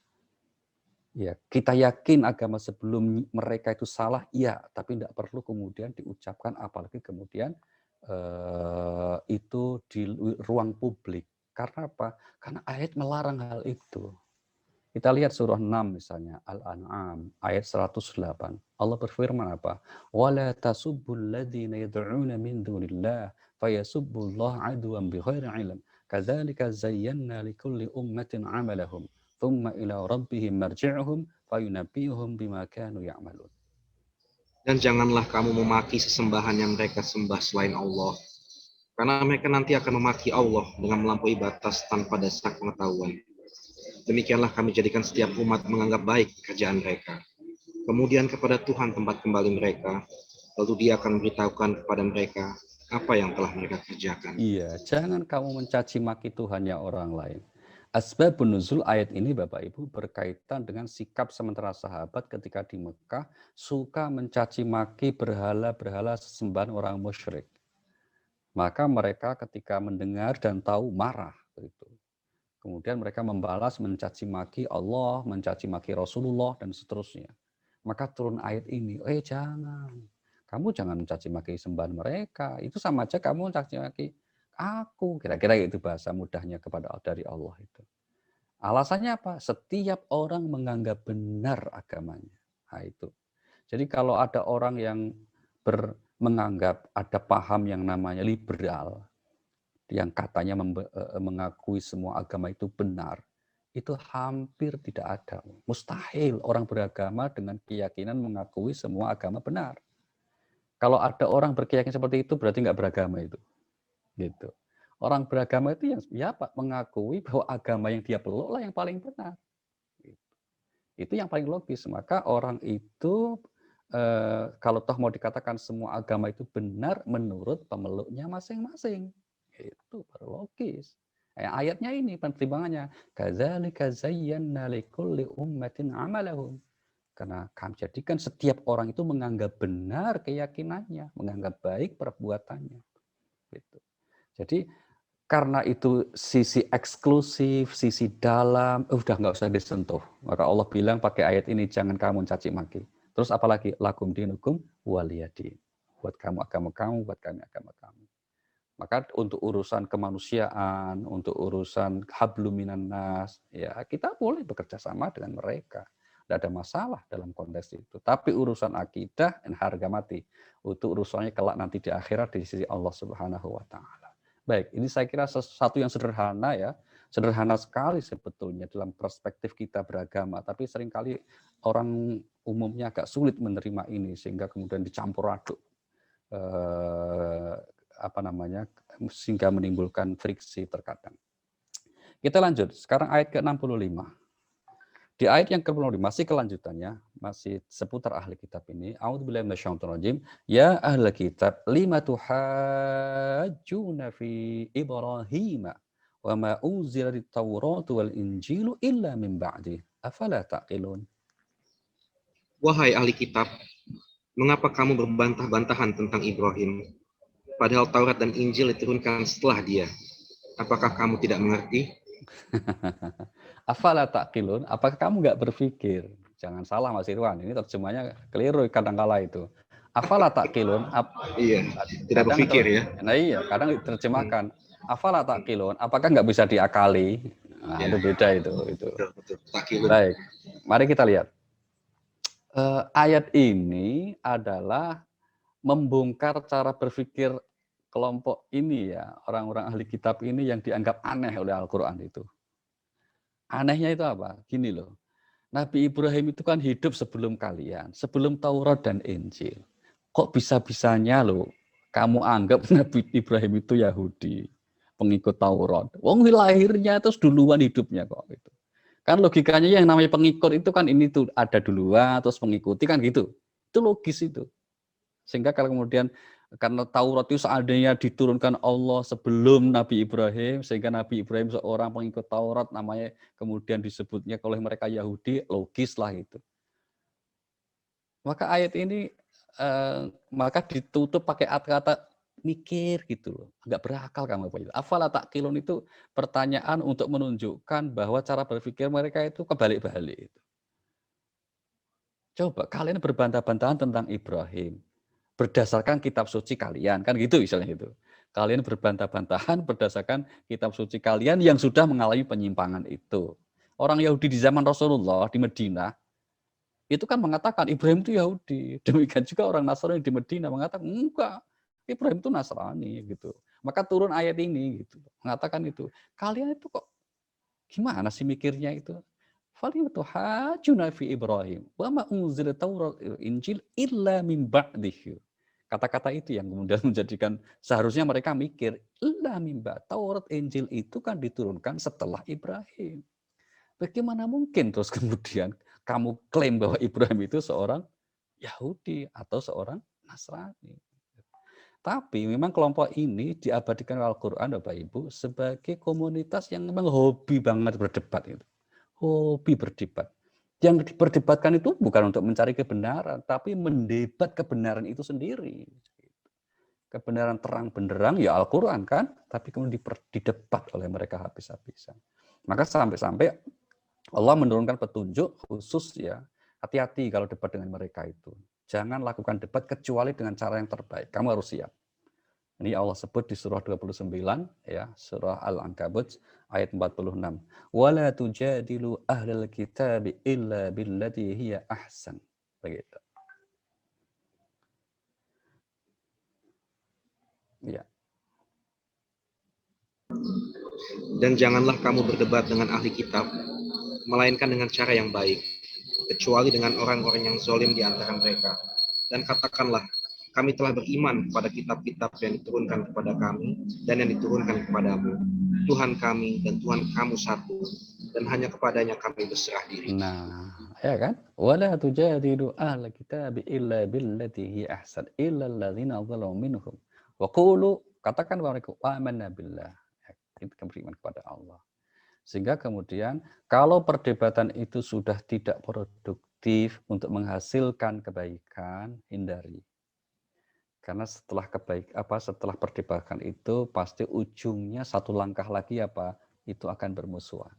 Ya, kita yakin agama sebelum mereka itu salah, iya, tapi tidak perlu kemudian diucapkan, apalagi kemudian itu di ruang publik. Karena apa? Karena ayat melarang hal itu. Kita lihat surah 6 misalnya, Al-An'am, ayat 108. Allah berfirman apa? وَلَا تَسُبُّوا الَّذِينَ يَدْعُونَ مِن دُونِ اللَّهِ فَيَسُبُّوا اللَّهَ عَدْوًا بِغَيْرِ عِلْمٍ كَذَلِكَ زَيَّنَّا لِكُلِّ أُمَّةٍ عَمَلَهُمْ ثُمَّ إِلَى رَبِّهِمْ مَرْجِعُهُمْ فَيُنَبِّئُهُم بِمَا كَانُوا يَعْمَلُونَ. Dan janganlah kamu memaki sesembahan yang mereka sembah selain Allah, karena mereka nanti akan memaki Allah dengan melampaui batas tanpa dasar pengetahuan. Demikianlah kami jadikan setiap umat menganggap baik pekerjaan mereka. Kemudian kepada Tuhan tempat kembali mereka, lalu Dia akan memberitahukan kepada mereka apa yang telah mereka kerjakan. Iya, jangan kamu mencaci maki Tuhannya orang lain. Asbabun nuzul ayat ini Bapak Ibu berkaitan dengan sikap sementara sahabat ketika di Mekah suka mencaci maki berhala-berhala sesembahan orang musyrik. Maka mereka ketika mendengar dan tahu marah begitu. Kemudian mereka membalas mencaci maki Allah, mencaci maki Rasulullah dan seterusnya. Maka turun ayat ini, jangan. Kamu jangan mencaci maki sembahan mereka. Itu sama aja kamu mencaci maki aku. Kira-kira itu bahasa mudahnya kepada dari Allah itu. Alasannya apa? Setiap orang menganggap benar agamanya. Nah, itu. Jadi kalau ada orang yang menganggap ada paham yang namanya liberal, yang katanya mengakui semua agama itu benar, itu hampir tidak ada. Mustahil orang beragama dengan keyakinan mengakui semua agama benar. Kalau ada orang berkeyakinan seperti itu, berarti nggak beragama itu. Gitu. Orang beragama itu yang ya Pak, mengakui bahwa agama yang dia peluk lah yang paling benar. Itu yang paling logis. Maka orang itu kalau toh mau dikatakan semua agama itu benar menurut pemeluknya masing-masing. Itu baru logis. Ayatnya ini pertimbangannya. Kadzalika zayyana likulli ummatin amalahum. Karena kami jadikan setiap orang itu menganggap benar keyakinannya, menganggap baik perbuatannya. Gitu. Jadi karena itu sisi eksklusif, sisi dalam, udah nggak usah disentuh. Maka Allah bilang pakai ayat ini, jangan kamu caci maki. Terus apalagi lakum dinukum waliyadin. Buat kamu agama kamu, buat kami agama kami. Maka untuk urusan kemanusiaan, untuk urusan habluminan nas, ya kita boleh bekerja sama dengan mereka. Tidak ada masalah dalam konteks itu. Tapi urusan akidah dan harga mati, itu urusannya kelak nanti di akhirat di sisi Allah Subhanahu wa Ta'ala. Baik, ini saya kira sesuatu yang sederhana ya, Sederhana sekali sebetulnya dalam perspektif kita beragama, tapi seringkali orang umumnya agak sulit menerima ini sehingga kemudian dicampur aduk sehingga menimbulkan friksi terkadang. Kita lanjut, sekarang ayat ke-65. Di ayat yang ke-65 masih kelanjutannya, masih seputar ahli kitab ini. A'udzubillahi minasyaitonir rajim. Ya ahli kitab, lima tuhajjuna fi Ibrahim wa ma unzilatit Tauratu wal Injilu illa min ba'di. Afala taqilun? Wahai ahli kitab, mengapa kamu berbantah-bantahan tentang Ibrahim? Padahal Taurat dan Injil diturunkan setelah dia. Apakah kamu tidak mengerti? Afala taqilun? Apakah kamu nggak berpikir? Jangan salah Mas Irwan, ini terjemahnya keliru kadang-kala itu. Afala taqilun? Iya, tidak berpikir ya. Nah iya, kadang diterjemahkan afala taqilun, apakah nggak bisa diakali? Nah, Ya, itu beda itu. Betul. Taqilun. Baik, mari kita lihat. Ayat ini adalah membongkar cara berpikir kelompok ini ya, orang-orang ahli kitab ini yang dianggap aneh oleh Al-Quran itu. Anehnya itu apa? Gini loh, Nabi Ibrahim itu kan hidup sebelum kalian, sebelum Taurat dan Injil. Kok bisa-bisanya loh kamu anggap Nabi Ibrahim itu Yahudi, pengikut Taurat? Wong lahirnya terus duluan hidupnya kok itu. Kan logikanya yang namanya pengikut itu kan ini tuh ada duluan terus mengikuti kan gitu. Itu logis itu. Sehingga kalau kemudian karena Taurat itu seandainya diturunkan Allah sebelum Nabi Ibrahim, sehingga Nabi Ibrahim seorang pengikut Taurat namanya kemudian disebutnya oleh mereka Yahudi, logis lah itu. Maka ayat ini maka ditutup pakai kata mikir gitu loh, nggak berakal kamu Pak. Afala taqilun itu pertanyaan untuk menunjukkan bahwa cara berpikir mereka itu kebalik-balik. Coba kalian berbantah-bantahan tentang Ibrahim berdasarkan kitab suci kalian, kan gitu misalnya itu. Kalian berbantah-bantahan berdasarkan kitab suci kalian yang sudah mengalami penyimpangan itu. Orang Yahudi di zaman Rasulullah di Madinah itu kan mengatakan Ibrahim itu Yahudi. Demikian juga orang Nasrani di Madinah mengatakan enggak, Ibrahim itu Nasrani gitu. Maka turun ayat ini gitu, mengatakan itu. Kalian itu kok gimana sih mikirnya itu? Falimatuhajuna fi Ibrahim wa ma unzilat Taurat Injil illa min ba'dihi. Kata-kata itu yang kemudian menjadikan seharusnya mereka mikir illa min ba'd. Taurat Injil itu kan diturunkan setelah Ibrahim. Bagaimana mungkin terus kemudian kamu klaim bahwa Ibrahim itu seorang Yahudi atau seorang Nasrani? Tapi memang kelompok ini diabadikan Al-Quran, Bapak Ibu, sebagai komunitas yang memang hobi banget berdebat. Itu. Hobi berdebat. Yang diperdebatkan itu bukan untuk mencari kebenaran, tapi mendebat kebenaran itu sendiri. Kebenaran terang benderang ya Al-Quran kan, tapi kemudian didebat oleh mereka habis-habisan. Maka sampai-sampai Allah menurunkan petunjuk khusus ya, hati-hati kalau debat dengan mereka itu. Jangan lakukan debat kecuali dengan cara yang terbaik. Kamu harus siap. Ini Allah sebut di surah 29 ya, surah Al-Ankabut ayat 46. Wala tujadilu ahlal kitabi illa billati hiya ahsan. Begitu. Ya. Dan janganlah kamu berdebat dengan ahli kitab, melainkan dengan cara yang baik, kecuali dengan orang-orang yang zalim di antara mereka. Dan katakanlah, kami telah beriman pada kitab-kitab yang diturunkan kepada kami dan yang diturunkan kepadamu. Tuhan kami dan Tuhan kamu satu, dan hanya kepadanya kami berserah diri. Nah, ya kan? Wala tujadilu ahla kitabi illa billati hiya ahsan illa alladzina zalamu minhum. Wa qulu, katakan mereka amanna billah. Kita beriman kepada Allah. Sehingga kemudian kalau perdebatan itu sudah tidak produktif untuk menghasilkan kebaikan, hindari. Karena setelah setelah perdebatan itu pasti ujungnya satu langkah lagi itu akan bermusuhan.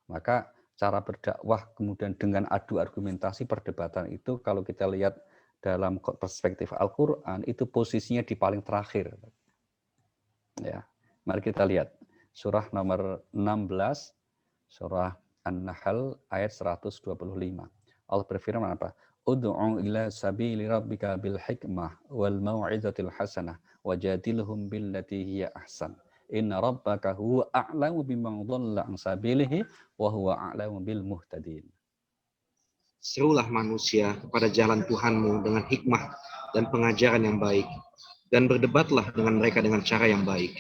Maka cara berdakwah kemudian dengan adu argumentasi perdebatan itu kalau kita lihat dalam perspektif Al-Qur'an itu posisinya di paling terakhir. Ya. Mari kita lihat surah nomor 16 surah An-Nahl ayat 125. Allah berfirman apa? Ud'u ila sabili rabbika bil hikmah wal mau'izatil hasanah wajadilhum billati hiya ahsan. Inna rabbaka huwa a'lamu biman dhalla an sabilihi wa huwa a'lamu bil muhtadin. Serulah manusia kepada jalan Tuhanmu dengan hikmah dan pengajaran yang baik, dan berdebatlah dengan mereka dengan cara yang baik.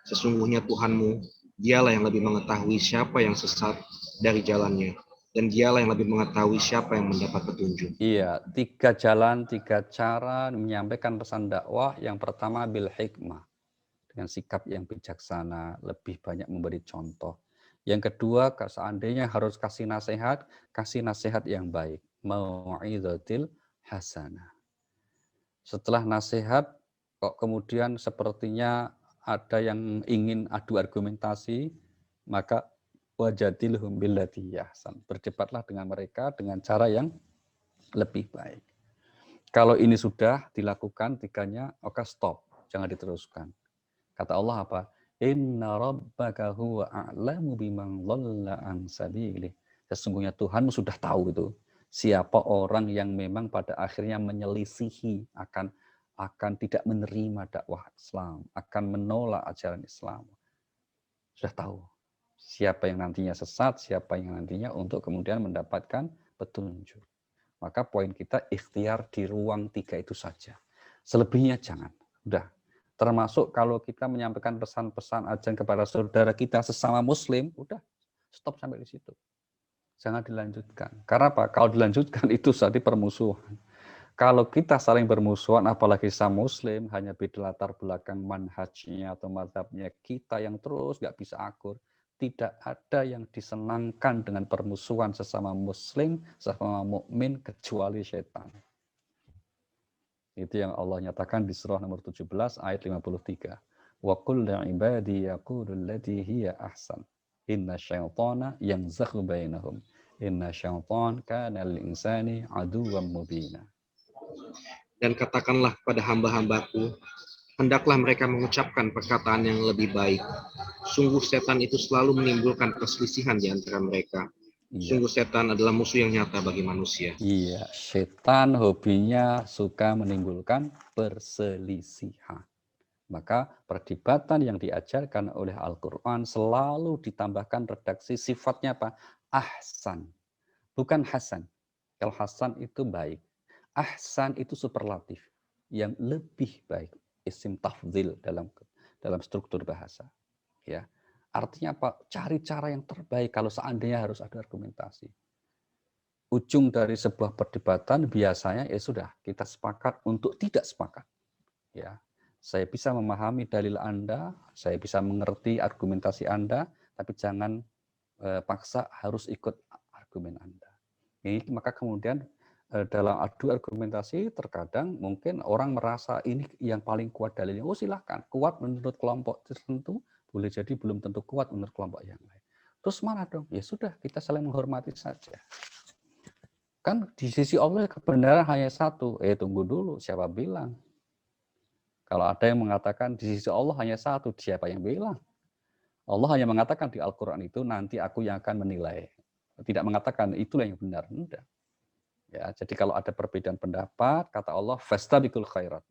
Sesungguhnya Tuhanmu, dialah yang lebih mengetahui siapa yang sesat dari jalannya, dan dialah yang lebih mengetahui siapa yang mendapat petunjuk. Iya, 3 jalan, 3 cara menyampaikan pesan dakwah. Yang pertama bil hikmah, dengan sikap yang bijaksana, lebih banyak memberi contoh. Yang kedua, seandainya harus kasih nasihat yang baik. Mau'izatil hasanah. Setelah nasihat, kok kemudian sepertinya ada yang ingin adu argumentasi, maka wajadilhum billati ahsan. Berdebatlah dengan mereka dengan cara yang lebih baik. Kalau ini sudah dilakukan tiganya, oke stop, jangan diteruskan. Kata Allah apa? Inna rabbaka huwa a'lamu biman dhalla an sabilih. Sesungguhnya Tuhanmu sudah tahu itu. Siapa orang yang memang pada akhirnya menyelisihi akan tidak menerima dakwah Islam, akan menolak ajaran Islam. Sudah tahu. Siapa yang nantinya sesat, siapa yang nantinya untuk kemudian mendapatkan petunjuk. Maka poin kita ikhtiar di ruang 3 itu saja. Selebihnya jangan. Udah. Termasuk kalau kita menyampaikan pesan-pesan ajaran kepada saudara kita sesama muslim, udah stop sampai di situ. Jangan dilanjutkan. Karena apa? Kalau dilanjutkan itu tadi permusuhan. Kalau kita saling bermusuhan, apalagi sama muslim, hanya beda latar belakang manhajnya atau mazhabnya kita yang terus nggak bisa akur. Tidak ada yang disenangkan dengan permusuhan sesama muslim, sesama mukmin kecuali setan. Itu yang Allah nyatakan di surah nomor 17 ayat 53. Wa qul li'ibadi yaqulu allati hiya ahsan. Inna syaitana yanzaghu bainahum. Inna syaitan kana lil insani aduwwan mubina. Dan katakanlah kepada hamba-hambaku, hendaklah mereka mengucapkan perkataan yang lebih baik. Sungguh setan itu selalu menimbulkan perselisihan di antara mereka. Iya. Sungguh setan adalah musuh yang nyata bagi manusia. Iya, setan hobinya suka menimbulkan perselisihan. Maka perdebatan yang diajarkan oleh Al-Quran selalu ditambahkan redaksi sifatnya apa? Ahsan. Bukan hasan. Kalau hasan itu baik. Ahsan itu superlatif. Yang lebih baik. Isim tafdhil dalam struktur bahasa. Ya. Artinya apa? Cari cara yang terbaik kalau seandainya harus ada argumentasi. Ujung dari sebuah perdebatan biasanya ya sudah kita sepakat untuk tidak sepakat. Ya, saya bisa memahami dalil Anda, saya bisa mengerti argumentasi Anda, tapi jangan paksa harus ikut argumen Anda. Ini maka kemudian dalam adu argumentasi terkadang mungkin orang merasa ini yang paling kuat dalilnya. Oh silahkan, kuat menurut kelompok tertentu, boleh jadi belum tentu kuat menurut kelompok yang lain. Terus mana dong? Ya sudah, kita saling menghormati saja. Kan di sisi Allah kebenaran hanya satu. Tunggu dulu, siapa bilang? Kalau ada yang mengatakan di sisi Allah hanya satu, siapa yang bilang? Allah hanya mengatakan di Al-Quran itu nanti aku yang akan menilai. Tidak mengatakan itulah yang benar. Enggak. Ya, jadi kalau ada perbedaan pendapat, kata Allah, fastabiqul khairat.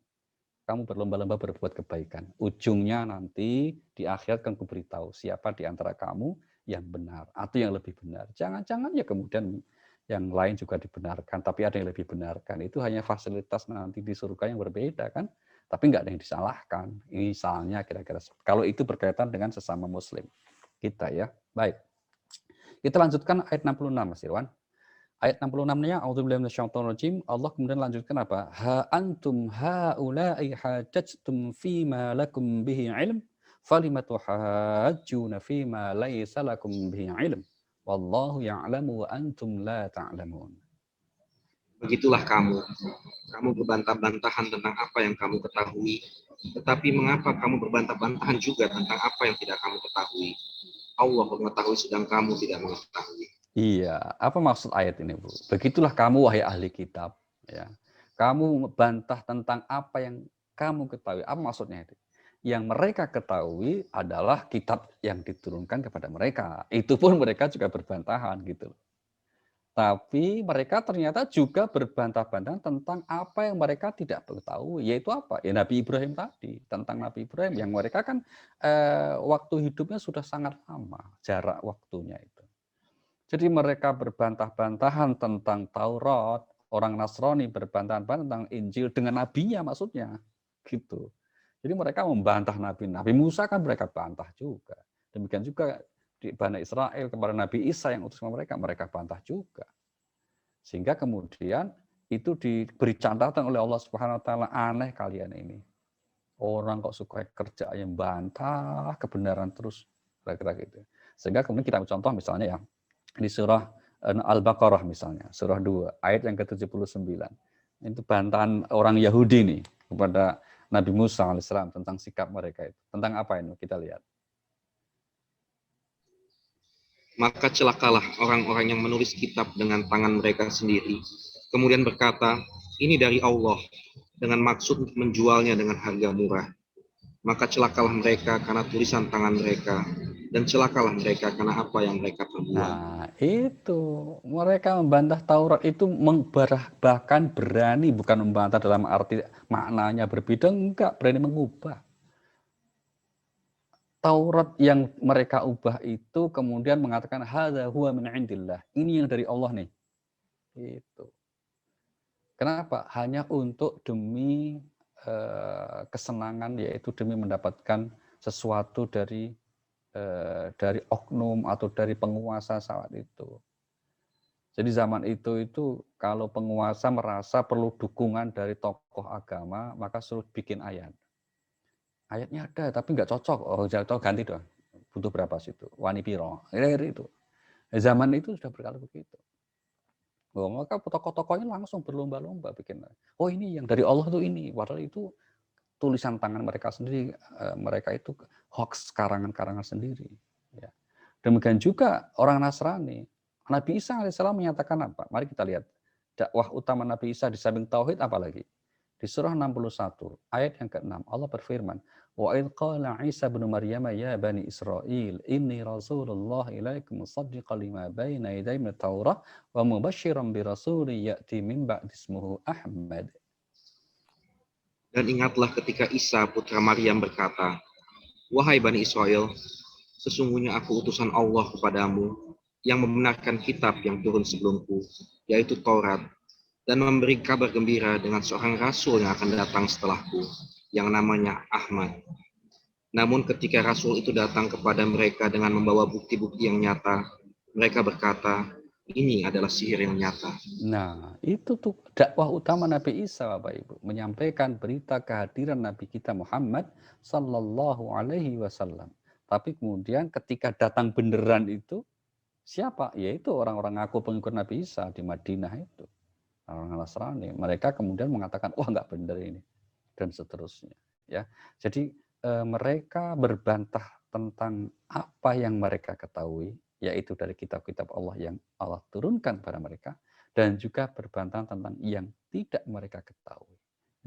Kamu berlomba-lomba berbuat kebaikan. Ujungnya nanti di akhirat kan kuberitahu siapa di antara kamu yang benar atau yang lebih benar. Jangan-jangan ya kemudian yang lain juga dibenarkan, tapi ada yang lebih benarkan. Itu hanya fasilitas nanti di surga yang berbeda kan. Tapi nggak ada yang disalahkan. Misalnya kira-kira kalau itu berkaitan dengan sesama muslim kita ya. Baik. Kita lanjutkan ayat 66 Mas Irwan. Ayat 66-nya A'udzubillahi minasyaitonirrajim. Allah kemudian lanjutkan apa? Ha antum haula'i hajajtum fima lakum bihi ilm falima tuhajjuna fima laisa lakum bihi ilm wallahu ya'lamu wa antum la ta'lamun. Begitulah kamu berbantah-bantahan tentang apa yang kamu ketahui, tetapi mengapa kamu berbantah-bantahan juga tentang apa yang tidak kamu ketahui? Allah mengetahui sedang kamu tidak mengetahui. Iya, apa maksud ayat ini, Bu? Begitulah kamu wahai ahli kitab, ya. Kamu membantah tentang apa yang kamu ketahui. Apa maksudnya itu? Yang mereka ketahui adalah kitab yang diturunkan kepada mereka. Itu pun mereka juga berbantahan gitu. Tapi mereka ternyata juga berbantah-bantah tentang apa yang mereka tidak tahu, yaitu apa? Ya Nabi Ibrahim tadi, tentang Nabi Ibrahim yang mereka kan waktu hidupnya sudah sangat lama, jarak waktunya itu. Jadi mereka berbantah-bantahan tentang Taurat, orang Nasrani berbantah-bantahan tentang Injil dengan nabinya maksudnya, gitu. Jadi mereka membantah Nabi Musa kan mereka bantah juga. Demikian juga di Bani Israel kepada Nabi Isa yang utus mereka bantah juga. Sehingga kemudian itu diberi catatan oleh Allah Subhanahu wa taala, aneh kalian ini. Orang kok suka kerja yang bantah kebenaran terus, kira-kira gitu. Sehingga kemudian kita contoh misalnya ya di surah Al-Baqarah misalnya, surah 2 ayat yang ke-79. Itu bantahan orang Yahudi nih kepada Nabi Musa alaihissalam tentang sikap mereka itu. Tentang apa ini? Kita lihat. Maka celakalah orang-orang yang menulis kitab dengan tangan mereka sendiri, kemudian berkata, ini dari Allah, dengan maksud menjualnya dengan harga murah. Maka celakalah mereka karena tulisan tangan mereka, dan celakalah mereka karena apa yang mereka perbuat. Nah, itu mereka membantah Taurat itu bahkan berani, bukan membantah dalam arti maknanya berbeda, enggak, berani mengubah. Taurat yang mereka ubah itu kemudian mengatakan hadza huwa min indillah. Ini yang dari Allah nih. Itu. Kenapa? Hanya untuk demi kesenangan, yaitu demi mendapatkan sesuatu dari oknum atau dari penguasa saat itu. Jadi zaman itu kalau penguasa merasa perlu dukungan dari tokoh agama, maka suruh bikin ayat. Ayatnya ada tapi nggak cocok, oh jatuh ganti dong. Butuh berapa situ? Wani piro. Itu. Zaman itu sudah berkali begitu. Oh, maka tokoh-tokohnya langsung berlomba-lomba bikin. Oh ini yang dari Allah tuh ini. Padahal itu tulisan tangan mereka sendiri. Mereka itu hoax karangan-karangan sendiri. Ya. Demikian juga orang Nasrani. Nabi Isa alaihissalam menyatakan apa? Mari kita lihat. Dakwah utama Nabi Isa di samping tauhid apa lagi? Di surah 61 ayat yang ke-6 Allah berfirman, wa idz qala Isa ibnu Maryam ya bani Israil inni rasulullah ilaikum musaddiqan lima baina yaday minat Taurah wa mubasysyiran bi rasulin ya'ti min ba'di ismuhu Ahmad. Dan ingatlah ketika Isa putra Maryam berkata, wahai Bani Israel, sesungguhnya aku utusan Allah kepadamu yang membenarkan kitab yang turun sebelumku, yaitu Taurat, dan memberi kabar gembira dengan seorang rasul yang akan datang setelahku, yang namanya Ahmad. Namun ketika rasul itu datang kepada mereka dengan membawa bukti-bukti yang nyata, mereka berkata, ini adalah sihir yang nyata. Nah, itu tuh dakwah utama Nabi Isa, Bapak Ibu, menyampaikan berita kehadiran Nabi kita Muhammad sallallahu alaihi wasallam. Tapi kemudian ketika datang beneran itu siapa? Yaitu orang-orang ngaku pengikut Nabi Isa di Madinah itu. Orang Nasrani, mereka kemudian mengatakan wah nggak benar ini dan seterusnya, ya. Jadi mereka berbantah tentang apa yang mereka ketahui, yaitu dari kitab-kitab Allah yang Allah turunkan pada mereka, dan juga berbantah tentang yang tidak mereka ketahui.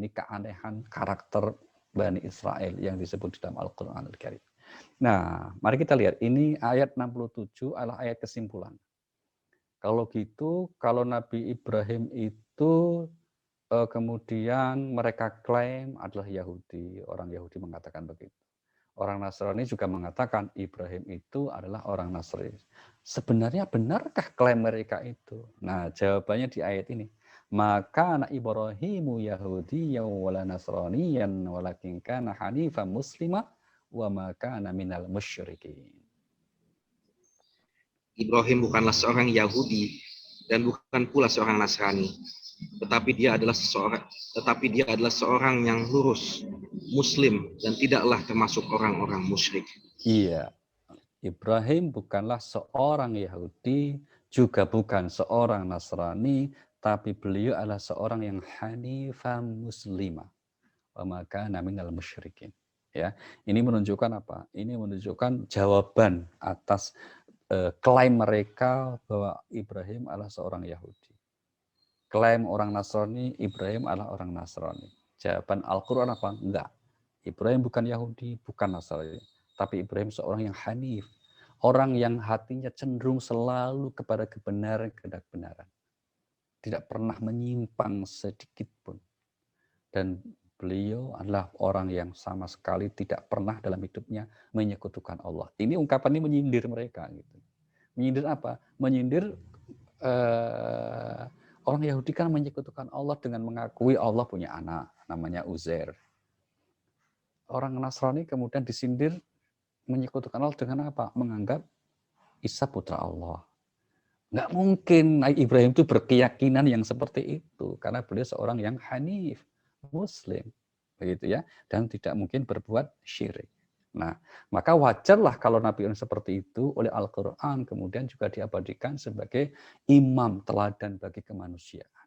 Ini keanehan karakter Bani Israel yang disebut di dalam Al-Quran Al-Karim. Nah, mari kita lihat, ini ayat 67 adalah ayat kesimpulan. Kalau gitu, kalau Nabi Ibrahim itu kemudian mereka klaim adalah Yahudi, orang Yahudi mengatakan begitu. Orang Nasrani juga mengatakan Ibrahim itu adalah orang Nasrani. Sebenarnya benarkah klaim mereka itu? Nah, jawabannya di ayat ini. Maka anak Ibrahimu Yahudiyyan wala Nasraniyan walakin kana hanifan muslima wa ma kana minal musyrikin. Ibrahim bukanlah seorang Yahudi dan bukan pula seorang Nasrani, tetapi dia adalah seorang yang lurus, Muslim, dan tidaklah termasuk orang-orang musyrik. Iya, Ibrahim bukanlah seorang Yahudi, juga bukan seorang Nasrani, tapi beliau adalah seorang yang hanifan muslimah. Wa ma kana minal musyrikin. Ya, ini menunjukkan apa? Ini menunjukkan jawaban atas klaim mereka bahwa Ibrahim adalah seorang Yahudi. Klaim orang Nasrani, Ibrahim adalah orang Nasrani. Jawaban Al-Quran apa? Enggak. Ibrahim bukan Yahudi, bukan Nasrani. Tapi Ibrahim seorang yang hanif. Orang yang hatinya cenderung selalu kepada kebenaran, kebenaran. Tidak pernah menyimpang sedikit pun. Dan beliau adalah orang yang sama sekali tidak pernah dalam hidupnya menyekutukan Allah. Ini ungkapan ini menyindir mereka. Gitu. Menyindir apa? Menyindir orang Yahudi kan menyekutukan Allah dengan mengakui Allah punya anak, namanya Uzair. Orang Nasrani kemudian disindir menyekutukan Allah dengan apa? Menganggap Isa putra Allah. Nggak mungkin Ibrahim itu berkeyakinan yang seperti itu, karena beliau seorang yang hanif, muslim, begitu ya, dan tidak mungkin berbuat syirik. Nah, maka wajarlah kalau Nabi yang seperti itu oleh Al-Quran kemudian juga diabadikan sebagai imam teladan bagi kemanusiaan.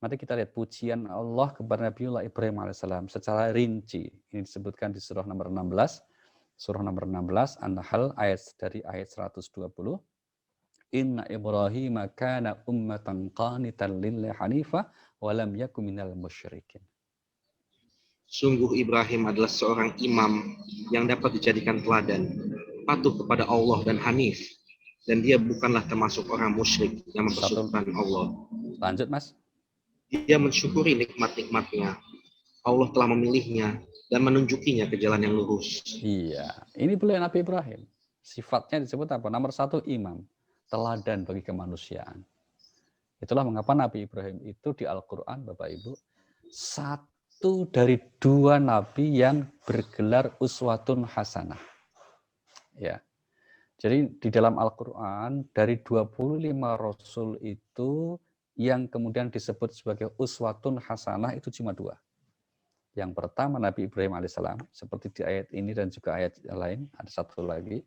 Mari kita lihat pujian Allah kepada Nabiullah Ibrahim alaihissalam secara rinci. Ini disebutkan di surah nomor 16. Surah nomor 16, An-Nahl dari ayat 120. Inna Ibrahim kana ummatan qanitan lillahi hanifa wa lam yakun minal musyrikin. Sungguh Ibrahim adalah seorang imam yang dapat dijadikan teladan, patuh kepada Allah dan hanif, dan dia bukanlah termasuk orang musyrik yang mempersekutukan Allah. Lanjut, Mas. Dia mensyukuri nikmat-nikmatnya. Allah telah memilihnya dan menunjukinya ke jalan yang lurus. Iya, ini beliau Nabi Ibrahim. Sifatnya disebut apa? Nomor 1 imam, teladan bagi kemanusiaan. Itulah mengapa Nabi Ibrahim itu di Al-Quran, Bapak Ibu, satu dari 2 nabi yang bergelar uswatun hasanah. Ya. Jadi di dalam Al-Quran dari 25 rasul itu yang kemudian disebut sebagai uswatun hasanah itu cuma 2. Yang pertama Nabi Ibrahim alaihissalam, seperti di ayat ini dan juga ayat yang lain, ada satu lagi.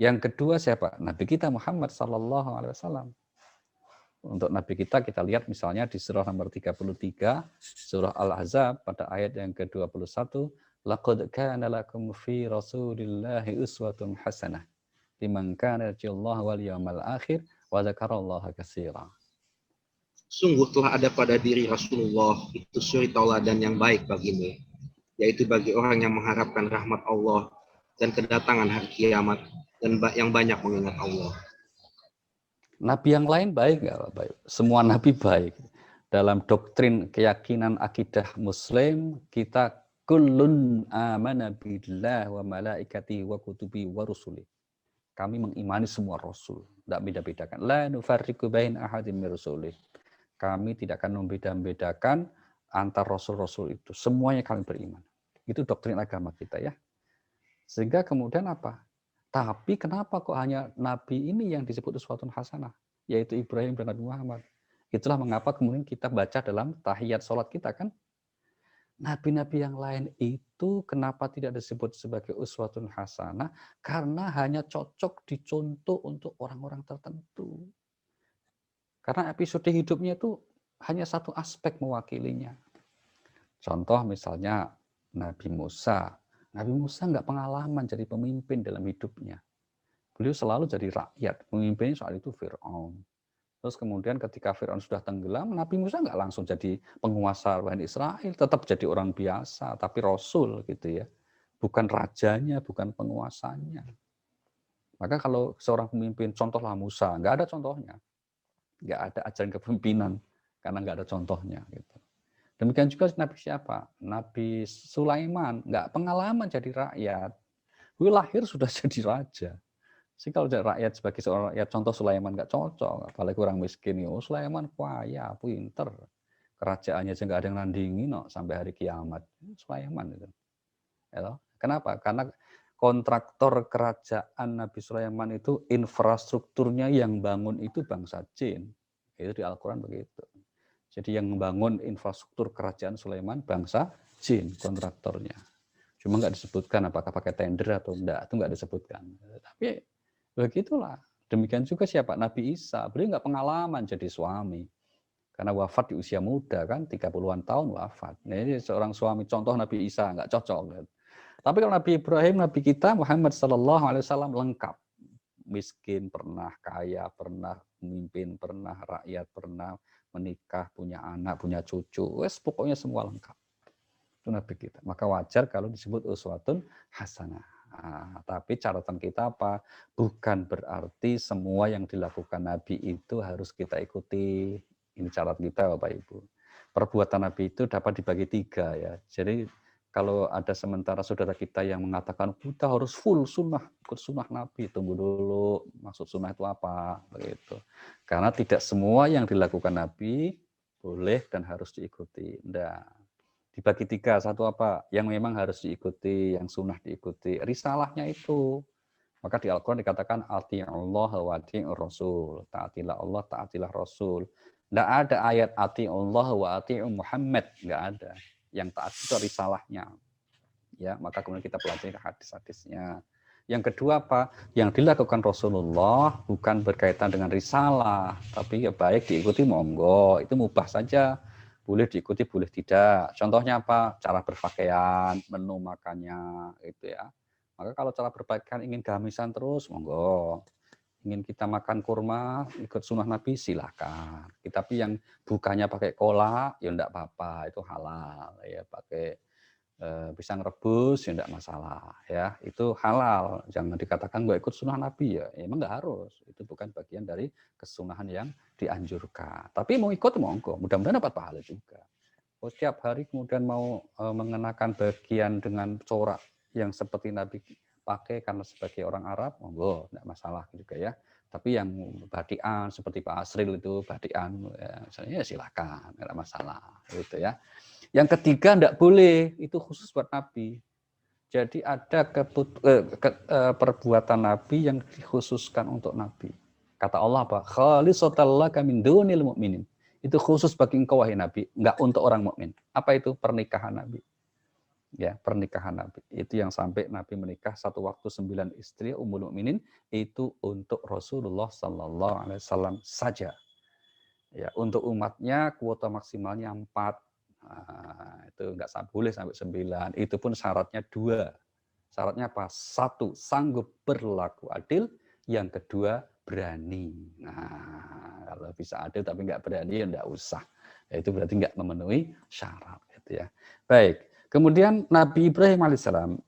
Yang kedua siapa? Nabi kita Muhammad sallallahu alaihi wasallam. Untuk Nabi kita lihat misalnya di surah nomor 33, surah Al-Ahzab pada ayat yang ke-21, laqad kana lakum fi rasulillahi uswatun hasanah liman kana yarjullaha wal yawmal akhir wa dzakarallaha katsira. Sungguh telah ada pada diri Rasulullah itu suri tauladan yang baik bagimu, yaitu bagi orang yang mengharapkan rahmat Allah dan kedatangan hari kiamat dan yang banyak mengingat Allah. Nabi yang lain baik nggak, Bapak? Semua nabi baik. Dalam doktrin keyakinan akidah Muslim, kita kullun amana billah wa malaikati wa kutubi wa rusuli. Kami mengimani semua rasul, tidak beda-bedakan. La nufarriqu bain ahadin min rusuli. Kami tidak akan membeda-bedakan antar rasul-rasul itu. Semuanya kami beriman. Itu doktrin agama kita ya. Sehingga kemudian apa? Tapi kenapa kok hanya Nabi ini yang disebut uswatun hasanah, yaitu Ibrahim dan Nabi Muhammad? Itulah mengapa kemudian kita baca dalam tahiyat sholat kita kan, nabi-nabi yang lain itu kenapa tidak disebut sebagai uswatun hasanah? Karena hanya cocok dicontoh untuk orang-orang tertentu. Karena episode hidupnya itu hanya satu aspek mewakilinya. Contoh misalnya Nabi Musa. Nabi Musa nggak pengalaman jadi pemimpin dalam hidupnya. Beliau selalu jadi rakyat. Pemimpinnya soal itu Fir'aun. Terus kemudian ketika Fir'aun sudah tenggelam, Nabi Musa nggak langsung jadi penguasa Bani Israel. Tetap jadi orang biasa, tapi Rasul gitu ya. Bukan rajanya, bukan penguasanya. Maka kalau seorang pemimpin, contohlah Musa, nggak ada contohnya. Nggak ada ajaran kepemimpinan, karena nggak ada contohnya. Gitu. Demikian juga Nabi siapa? Nabi Sulaiman, nggak pengalaman jadi rakyat. Beliau lahir sudah jadi raja. Sih kalau jadi rakyat sebagai seorang rakyat, contoh Sulaiman nggak cocok, apalagi orang miskin. Oh, Sulaiman kaya, pinter. Kerajaannya aja nggak ada yang nandingi no, sampai hari kiamat. Sulaiman itu. Ya, kenapa? Karena kontraktor kerajaan Nabi Sulaiman itu infrastrukturnya yang bangun itu bangsa jin. Itu di Al-Quran begitu. Jadi yang membangun infrastruktur kerajaan Sulaiman bangsa jin kontraktornya. Cuma nggak disebutkan apakah pakai tender atau enggak, itu nggak disebutkan. Tapi begitulah. Demikian juga siapa? Nabi Isa. Beliau nggak pengalaman jadi suami. Karena wafat di usia muda kan, 30-an tahun wafat. Nah, ini seorang suami contoh Nabi Isa, nggak cocok. Tapi kalau Nabi Ibrahim, Nabi kita Muhammad SAW lengkap. Miskin pernah, kaya pernah, pemimpin pernah, rakyat pernah, menikah, punya anak, punya cucu, wes pokoknya semua lengkap. Itu Nabi kita. Maka wajar kalau disebut uswatun hasanah. Nah, tapi catatan kita apa? Bukan berarti semua yang dilakukan Nabi itu harus kita ikuti. Ini catatan kita, Bapak Ibu. Perbuatan Nabi itu dapat dibagi 3 ya. Jadi kalau ada sementara saudara kita yang mengatakan kita harus full sunnah, ikut sunnah Nabi, tunggu dulu, maksud sunnah itu apa? Begitu. Karena tidak semua yang dilakukan Nabi boleh dan harus diikuti. Nah, dibagi 3, satu apa? Yang memang harus diikuti, yang sunnah diikuti. Risalahnya itu. Maka di Al-Quran dikatakan, ati'ullah wa ati'ur rasul. Taatilah Allah, taatilah Rasul. Tidak ada ayat ati'ullah wa ati'ur Muhammad. Nggak ada. Yang taat itu risalahnya. Ya, maka kemudian kita pelajari hadis-hadisnya. Yang kedua apa? Yang dilakukan Rasulullah bukan berkaitan dengan risalah, tapi ya baik diikuti monggo, itu mubah saja. Boleh diikuti, boleh tidak. Contohnya apa? Cara berpakaian, menu makannya, itu ya. Maka kalau cara berpakaian ingin gamisan terus, monggo. Ingin kita makan kurma, ikut sunnah Nabi, silakan. Tapi yang bukannya pakai kolak, ya enggak apa-apa, itu halal. Ya, pakai pisang rebus, ya enggak masalah. Ya, itu halal. Jangan dikatakan gue ikut sunnah Nabi, ya emang enggak harus. Itu bukan bagian dari kesunahan yang dianjurkan. Tapi mau ikut, monggo. Mudah-mudahan dapat pahala juga. Setiap hari kemudian mau mengenakan bagian dengan corak yang seperti Nabi pakai karena sebagai orang Arab, monggo, enggak masalah juga ya. Tapi yang badian seperti Pak Asril itu badian, ya, misalnya ya silakan, enggak masalah, gitu ya. Yang ketiga enggak boleh, itu khusus buat Nabi. Jadi ada perbuatan Nabi yang dikhususkan untuk Nabi. Kata Allah apa? Khalisatan laka min dunil mu'minin. Itu khusus bagi engkau wahai Nabi, enggak untuk orang mukmin. Apa itu? Pernikahan Nabi. Ya, pernikahan Nabi. Itu yang sampai Nabi menikah satu waktu 9 istri Ummul Mukminin itu untuk Rasulullah sallallahu alaihi wasallam saja. Ya, untuk umatnya kuota maksimalnya 4. Nah, itu enggak boleh sampai 9. Itu pun syaratnya 2. Syaratnya apa? 1, sanggup berlaku adil. Yang kedua, berani. Nah, kalau bisa adil tapi enggak berani ya enggak usah. Ya, itu berarti enggak memenuhi syarat gitu ya. Baik. Kemudian Nabi Ibrahim alaihissalam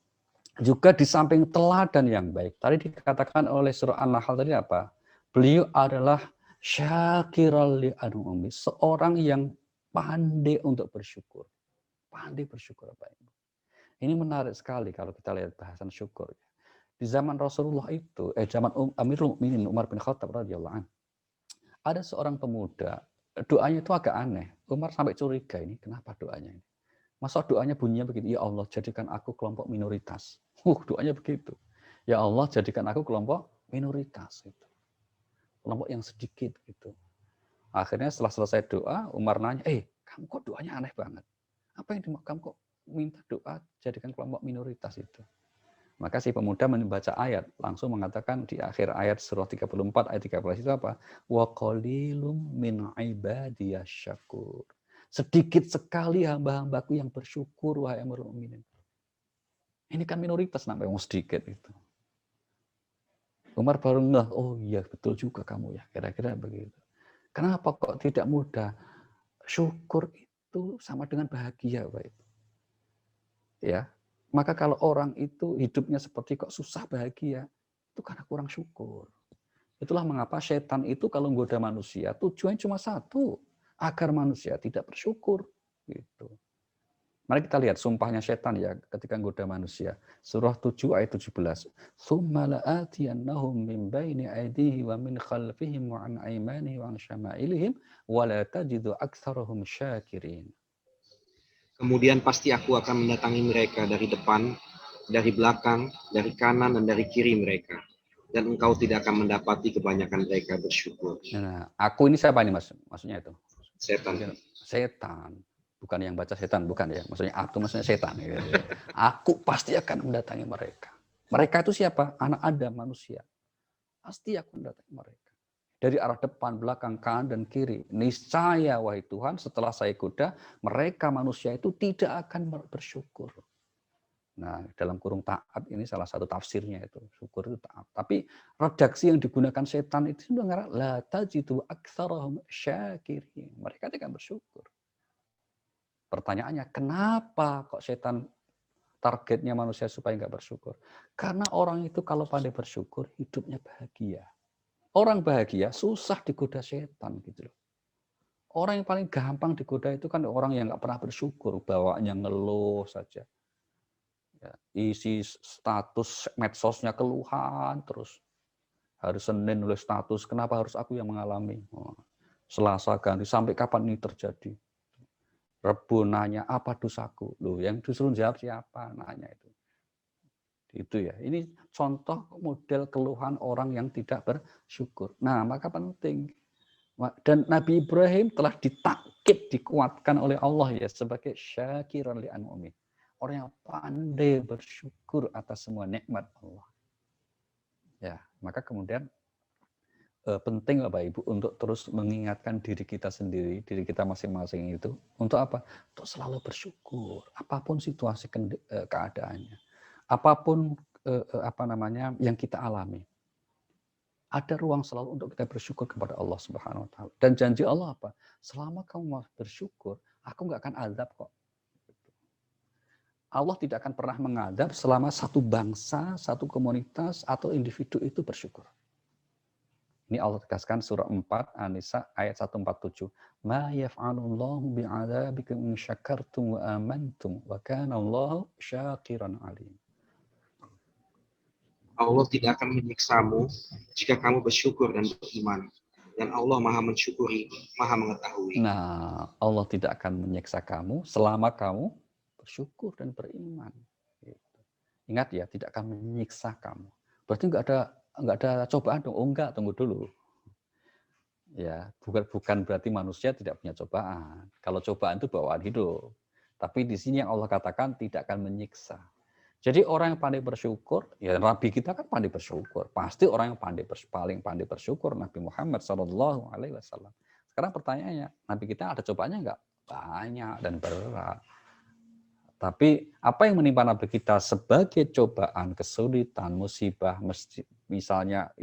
juga di samping teladan yang baik. Tadi dikatakan oleh surah An-Nahl tadi apa? Beliau adalah syakiral li an'umi, seorang yang pandai untuk bersyukur. Pandai bersyukur apa ini? Ini menarik sekali kalau kita lihat bahasan syukur. Di zaman Rasulullah itu, zaman Amirul Mukminin Umar bin Khattab radhiyallahu anhu, ada seorang pemuda, doanya itu agak aneh. Umar sampai curiga, ini kenapa doanya ini? Masa doanya bunyinya begitu, ya Allah jadikan aku kelompok minoritas. Doanya begitu. Ya Allah jadikan aku kelompok minoritas. Gitu. Kelompok yang sedikit. Gitu. Akhirnya setelah selesai doa, Umar nanya, kamu kok doanya aneh banget? Apa yang kamu kok minta doa jadikan kelompok minoritas itu? Maka si pemuda membaca ayat, langsung mengatakan di akhir ayat surah 34 ayat 13 itu apa? Wa qalilum min ibadiyasy syakur. Sedikit sekali hamba-hambaku yang bersyukur, wahai Amirul Mukminin. Ini kan minoritas namanya yang sedikit itu. Umar baru ngeh, oh iya betul juga kamu ya, kira-kira begitu. Kenapa kok tidak mudah? Syukur itu sama dengan bahagia, Pak. Ya, maka kalau orang itu hidupnya seperti kok susah bahagia, itu karena kurang syukur. Itulah mengapa setan itu kalau menggoda manusia, tujuannya cuma satu, agar manusia tidak bersyukur. Gitu. Mari kita lihat sumpahnya setan ya ketika menggoda manusia. Surah 7 ayat 17. Tsumma la'atiyannahum min baini aydihi wa min khalfihim wa an aymanihi wa an syama'ilihim wa la tajidu aktsarahum syakirin. Kemudian pasti aku akan mendatangi mereka dari depan, dari belakang, dari kanan, dan dari kiri mereka. Dan engkau tidak akan mendapati kebanyakan mereka bersyukur. Nah, aku ini siapa nih Mas? Maksudnya itu? Setan. Setan. Bukan yang baca setan, bukan ya. Maksudnya aku, maksudnya setan. Gitu. Aku pasti akan mendatangi mereka. Mereka itu siapa? Anak Adam, manusia. Pasti aku mendatangi mereka. Dari arah depan, belakang, kanan, dan kiri. Niscaya, wahai Tuhan, setelah saya goda, mereka manusia itu tidak akan bersyukur. Nah, dalam kurung taat ini salah satu tafsirnya itu. Syukur itu taat. Tapi redaksi yang digunakan setan itu sebenarnya la tajidu aktsarahum syakirin. Mereka tidak bersyukur. Pertanyaannya, kenapa kok setan targetnya manusia supaya nggak bersyukur. Karena orang itu kalau pandai bersyukur, hidupnya bahagia. Orang bahagia susah digoda setan gitu loh. Orang yang paling gampang digoda itu kan orang yang nggak pernah bersyukur, bawaannya ngeluh saja. Ya, isi status medsosnya keluhan terus. Hari Senin nulis status, kenapa harus aku yang mengalami? Selasa ganti, sampai kapan ini terjadi? Rebu nanya, apa dosaku? Loh, yang disuruh jawab siapa? Nanya itu. Itu ya. Ini contoh model keluhan orang yang tidak bersyukur. Nah, maka penting. Dan Nabi Ibrahim telah ditakkid, dikuatkan oleh Allah ya sebagai syakiran li an'umi. Orang yang pandai bersyukur atas semua nikmat Allah. Ya, maka kemudian penting Bapak Ibu untuk terus mengingatkan diri kita sendiri, diri kita masing-masing itu untuk apa? Untuk selalu bersyukur apapun situasi keadaannya. Apapun yang kita alami. Ada ruang selalu untuk kita bersyukur kepada Allah Subhanahu wa taala. Dan janji Allah apa? Selama kamu bersyukur, aku nggak akan azab kok. Allah tidak akan pernah mengadab selama satu bangsa, satu komunitas, atau individu itu bersyukur. Ini Allah tegaskan surah 4 An-Nisa ayat 147. Ma yaf'alullahu bi'adzabikum in syakartum wa amantum wa kana Allahu syakiran alim. Allah tidak akan menyiksamu jika kamu bersyukur dan beriman. Dan Allah Maha mensyukuri, Maha mengetahui. Nah, Allah tidak akan menyiksa kamu selama kamu bersyukur dan beriman. Ingat ya, tidak akan menyiksa kamu. Berarti nggak ada cobaan dong. Oh enggak, tunggu dulu. Ya, bukan berarti manusia tidak punya cobaan. Kalau cobaan itu bawaan hidup. Tapi di sini yang Allah katakan tidak akan menyiksa. Jadi orang yang pandai bersyukur, ya Nabi kita kan pandai bersyukur. Pasti orang yang paling pandai bersyukur Nabi Muhammad SAW. Sekarang pertanyaannya, Nabi kita ada cobaannya enggak? Banyak dan berat. Tapi apa yang menimpa Nabi kita sebagai cobaan, kesulitan, musibah, misalnya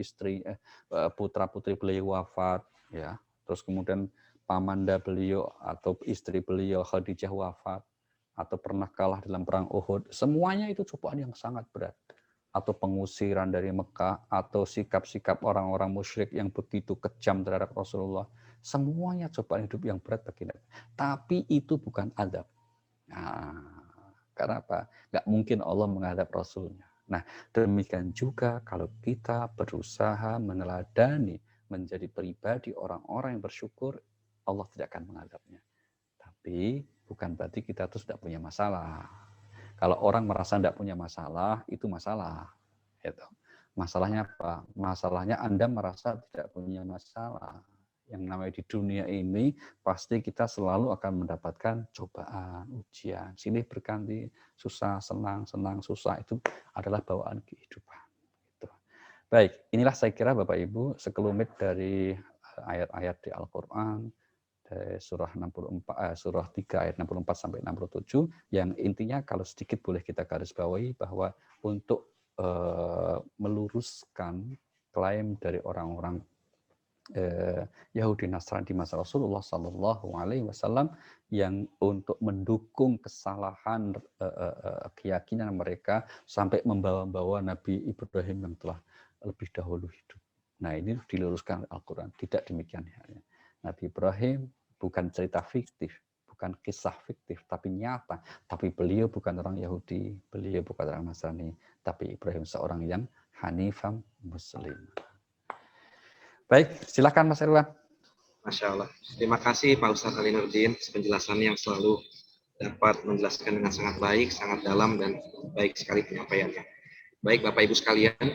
putra-putri beliau wafat, ya, terus kemudian pamanda beliau atau istri beliau Khadijah wafat, atau pernah kalah dalam perang Uhud, semuanya itu cobaan yang sangat berat. Atau pengusiran dari Mekah, atau sikap-sikap orang-orang musyrik yang begitu kejam terhadap Rasulullah, semuanya cobaan hidup yang berat bagi Nabi. Tapi itu bukan azab. Nah, karena apa? Nggak mungkin Allah menghadap Rasulnya. Nah, demikian juga kalau kita berusaha meneladani menjadi pribadi orang-orang yang bersyukur, Allah tidak akan menghadapnya. Tapi bukan berarti kita terus tidak punya masalah. Kalau orang merasa tidak punya masalah, itu masalah. Gitu. Masalahnya apa? Masalahnya Anda merasa tidak punya masalah. Yang namanya di dunia ini pasti kita selalu akan mendapatkan cobaan, ujian, silih berganti, susah, senang, susah, itu adalah bawaan kehidupan. Gitu. Baik, inilah saya kira Bapak Ibu sekelumit dari ayat-ayat di Al-Quran, dari surah 3 ayat 64 sampai 67, yang intinya kalau sedikit boleh kita garis bawahi bahwa untuk meluruskan klaim dari orang-orang Yahudi Nasrani di masa Rasulullah Sallallahu Alaihi Wasallam yang untuk mendukung kesalahan keyakinan mereka sampai membawa-bawa Nabi Ibrahim yang telah lebih dahulu hidup. Nah, ini diluruskan oleh Al-Quran. Tidak demikian halnya. Nabi Ibrahim bukan cerita fiktif, bukan kisah fiktif, tapi nyata. Tapi beliau bukan orang Yahudi, beliau bukan orang Nasrani, tapi Ibrahim seorang yang hanifam muslim. Baik, silakan Mas Irwan. Masya Allah. Terima kasih Pak Ustadz Ali Nurdin penjelasannya yang selalu dapat menjelaskan dengan sangat baik, sangat dalam, dan baik sekali penyampaiannya. Baik Bapak Ibu sekalian,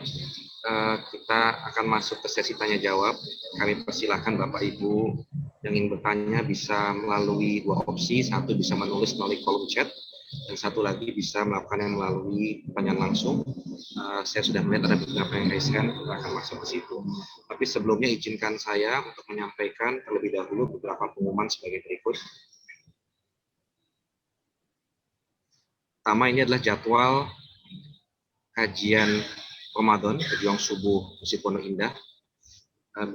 kita akan masuk ke sesi tanya jawab. Kami persilahkan Bapak Ibu yang ingin bertanya bisa melalui dua opsi, satu bisa menulis melalui kolom chat, dan satu lagi bisa melakukannya melalui pertanyaan langsung. Saya sudah melihat ada beberapa yang raise hand, kita akan masuk ke situ. Tapi sebelumnya izinkan saya untuk menyampaikan terlebih dahulu beberapa pengumuman sebagai berikut. Pertama, ini adalah jadwal kajian Ramadan Pejuang Subuh Masjid Pondok Indah.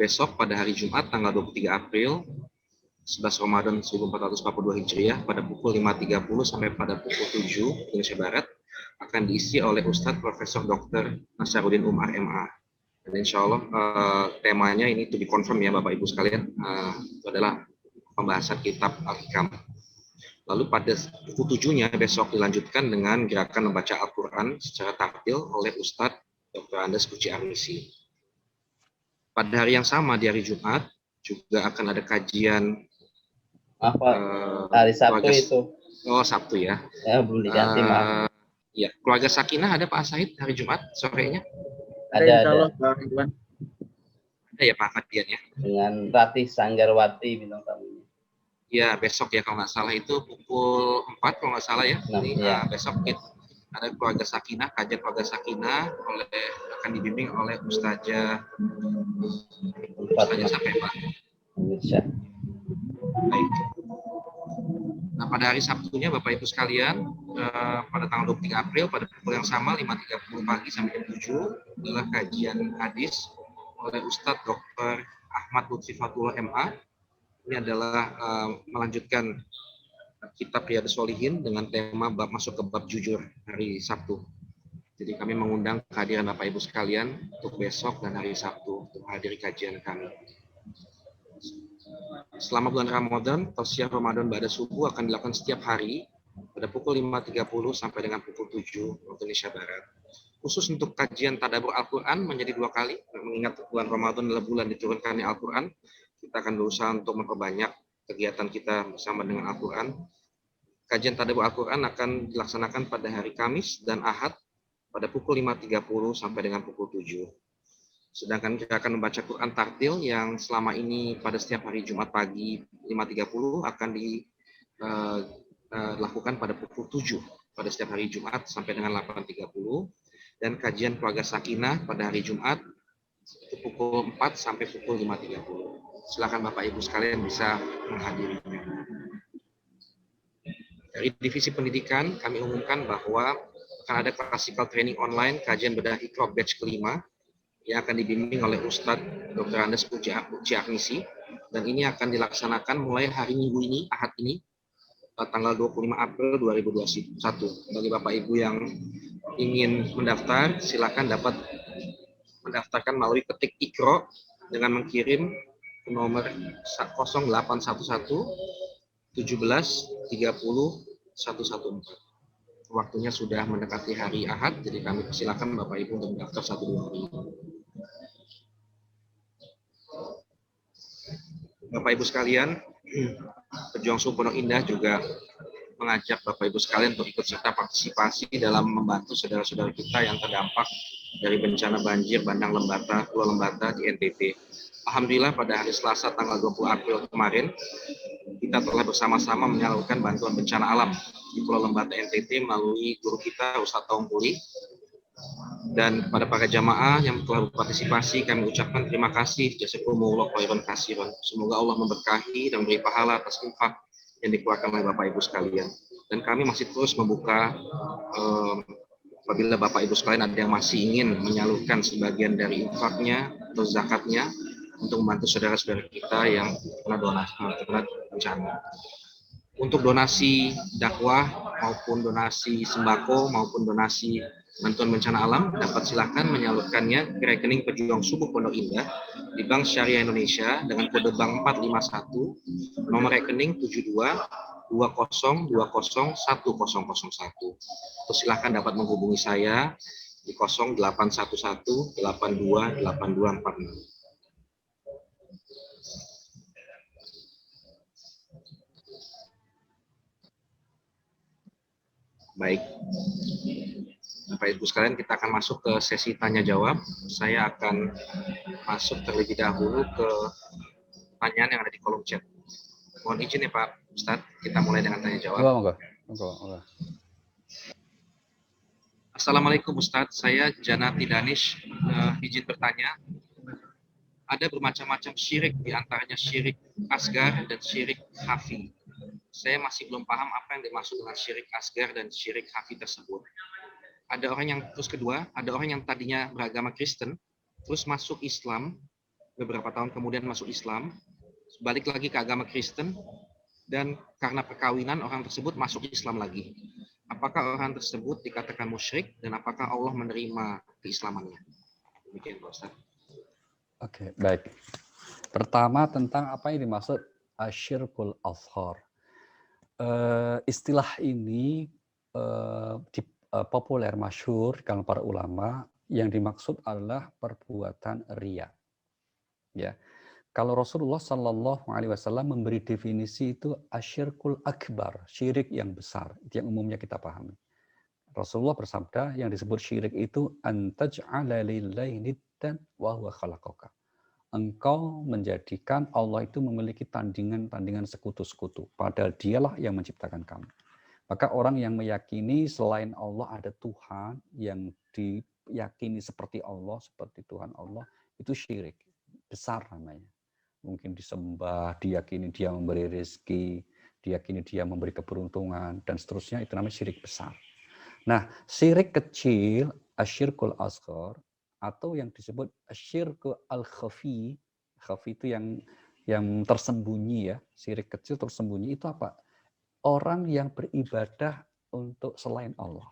Besok pada hari Jumat tanggal 23 April 11 Ramadan 1442 Hijriah pada pukul 5.30 sampai pada pukul 7 Indonesia Barat. akan diisi oleh Ustadz Profesor Dr. Nasaruddin Umar MA. Dan insya Allah temanya ini to be confirm ya Bapak Ibu sekalian, itu adalah pembahasan kitab Al-Hikam. Lalu pada buku 7-nya besok dilanjutkan dengan gerakan membaca Al-Quran secara taktil oleh Ustadz Dr. Andes Puji Armisi. Pada hari yang sama di hari Jumat juga akan ada kajian. Hari Sabtu itu. Oh, Sabtu ya. Ya, belum diganti, maaf. Ya, keluarga Sakinah ada Pak Said hari Jumat sorenya? Ada. Ada ya Pak Fadian ya. Dengan Ratih Sanggarwati bintang tamunya. Ya, besok ya kalau nggak salah itu pukul 4 kalau nggak salah ya. Jadi, ya. Besok ada keluarga Sakinah, kajian keluarga Sakinah akan dibimbing oleh Ustazah sampai Pak. Baik. Nah, pada hari Sabtunya Bapak Ibu sekalian, pada tanggal 23 April pada pukul yang sama 5.30 pagi sampai jam 7 adalah kajian hadis oleh Ustadz Dr. Ahmad Lutfi Fatullah MA. Ini adalah melanjutkan kitab Riyadhus Shalihin dengan tema bab masuk ke bab jujur hari Sabtu. Jadi kami mengundang kehadiran Bapak Ibu sekalian untuk besok dan hari Sabtu untuk menghadiri kajian kami. Selama bulan Ramadan, tausiah Ramadan ba'da subuh akan dilakukan setiap hari pada pukul 5.30 sampai dengan pukul 7 waktu Indonesia Barat. Khusus untuk kajian tadabbur Al-Quran menjadi 2 kali, mengingat bulan Ramadan adalah bulan diturunkannya Al-Quran. Kita akan berusaha untuk memperbanyak kegiatan kita bersama dengan Al-Quran. Kajian tadabbur Al-Quran akan dilaksanakan pada hari Kamis dan Ahad pada pukul 5.30 sampai dengan pukul 7. Sedangkan kita akan membaca Quran tartil yang selama ini pada setiap hari Jumat pagi 5.30 akan dilakukan pada pukul 7 pada setiap hari Jumat sampai dengan 8.30. Dan kajian keluarga Sakinah pada hari Jumat pukul 4 sampai pukul 5.30. Silakan Bapak Ibu sekalian bisa menghadirinya. Dari Divisi Pendidikan kami umumkan bahwa akan ada classical training online kajian bedah Iqra batch kelima yang akan dibimbing oleh Ustadz Dr. Andes Puji Armisi, dan ini akan dilaksanakan mulai hari Minggu ini, Ahad ini, tanggal 25 April 2021. Bagi Bapak Ibu yang ingin mendaftar, silakan dapat mendaftarkan melalui ketik Iqra dengan mengirim ke nomor 0811 17 30 114. Waktunya sudah mendekati hari Ahad, jadi kami silakan Bapak Ibu untuk mendaftar 1-2 hari. Bapak Ibu sekalian, Pejuang Suwono Indah juga mengajak Bapak Ibu sekalian untuk ikut serta partisipasi dalam membantu saudara-saudara kita yang terdampak dari bencana banjir bandang Lembata, Pulau Lembata di NTT. Alhamdulillah pada hari Selasa tanggal 20 April kemarin, kita telah bersama-sama menyalurkan bantuan bencana alam di Pulau Lembata NTT melalui guru kita Ustadz Tongpuli. Dan pada para jamaah yang telah berpartisipasi, kami ucapkan terima kasih, jazakumullah khairan katsiran. Semoga Allah memberkahi dan memberi pahala atas infak yang dikeluarkan oleh Bapak Ibu sekalian. Dan kami masih terus membuka apabila Bapak Ibu sekalian ada yang masih ingin menyalurkan sebagian dari infaknya atau zakatnya untuk membantu saudara-saudara kita yang kena bencana. Untuk donasi dakwah maupun donasi sembako maupun donasi bantuan bencana alam dapat silakan menyalurkannya ke rekening Pejuang Subuh Pondok Indah di Bank Syariah Indonesia dengan kode bank 451 nomor rekening 7220201001. Terus silakan dapat menghubungi saya di 0811 82 8246. Baik, Bapak Ibu sekalian, kita akan masuk ke sesi tanya jawab. Saya akan masuk terlebih dahulu ke pertanyaan yang ada di kolom chat. Mohon izin ya Pak Ustadz, kita mulai dengan tanya jawab. Enggak. Assalamualaikum Ustadz, saya Janati Danish, izin bertanya. Ada bermacam-macam syirik, diantaranya syirik asgar dan syirik khafi. Saya masih belum paham apa yang dimaksud dengan syirik asgar dan syirik khafi tersebut. Ada orang yang tadinya beragama Kristen, terus masuk Islam, beberapa tahun kemudian masuk Islam, balik lagi ke agama Kristen, dan karena perkawinan orang tersebut masuk Islam lagi. apakah orang tersebut dikatakan musyrik dan apakah Allah menerima keislamannya? Demikian Pak Ustaz. Oke, baik. Pertama tentang apa yang dimaksud asyirkul ashar. Istilah ini populer, masyhur di kalangan para ulama. Yang dimaksud adalah perbuatan riya. Ya, kalau Rasulullah Shallallahu Alaihi Wasallam memberi definisi itu asyirkul akbar, syirik yang besar, itu yang umumnya kita pahami. Rasulullah bersabda yang disebut syirik itu antaj'ala lillahi niddan wa huwa khalaqaka. Engkau menjadikan Allah itu memiliki tandingan sekutu-sekutu, padahal dialah yang menciptakan kamu. Maka orang yang meyakini selain Allah ada Tuhan yang diyakini seperti Allah, seperti Tuhan Allah, itu syirik besar namanya. Mungkin disembah, diyakini dia memberi rezeki, diyakini dia memberi keberuntungan, dan seterusnya, itu namanya syirik besar. Nah, syirik kecil, asyirkul asghar, atau yang disebut asyirkul al-khafi, khafi itu yang tersembunyi ya, syirik kecil tersembunyi itu apa? Orang yang beribadah untuk selain Allah.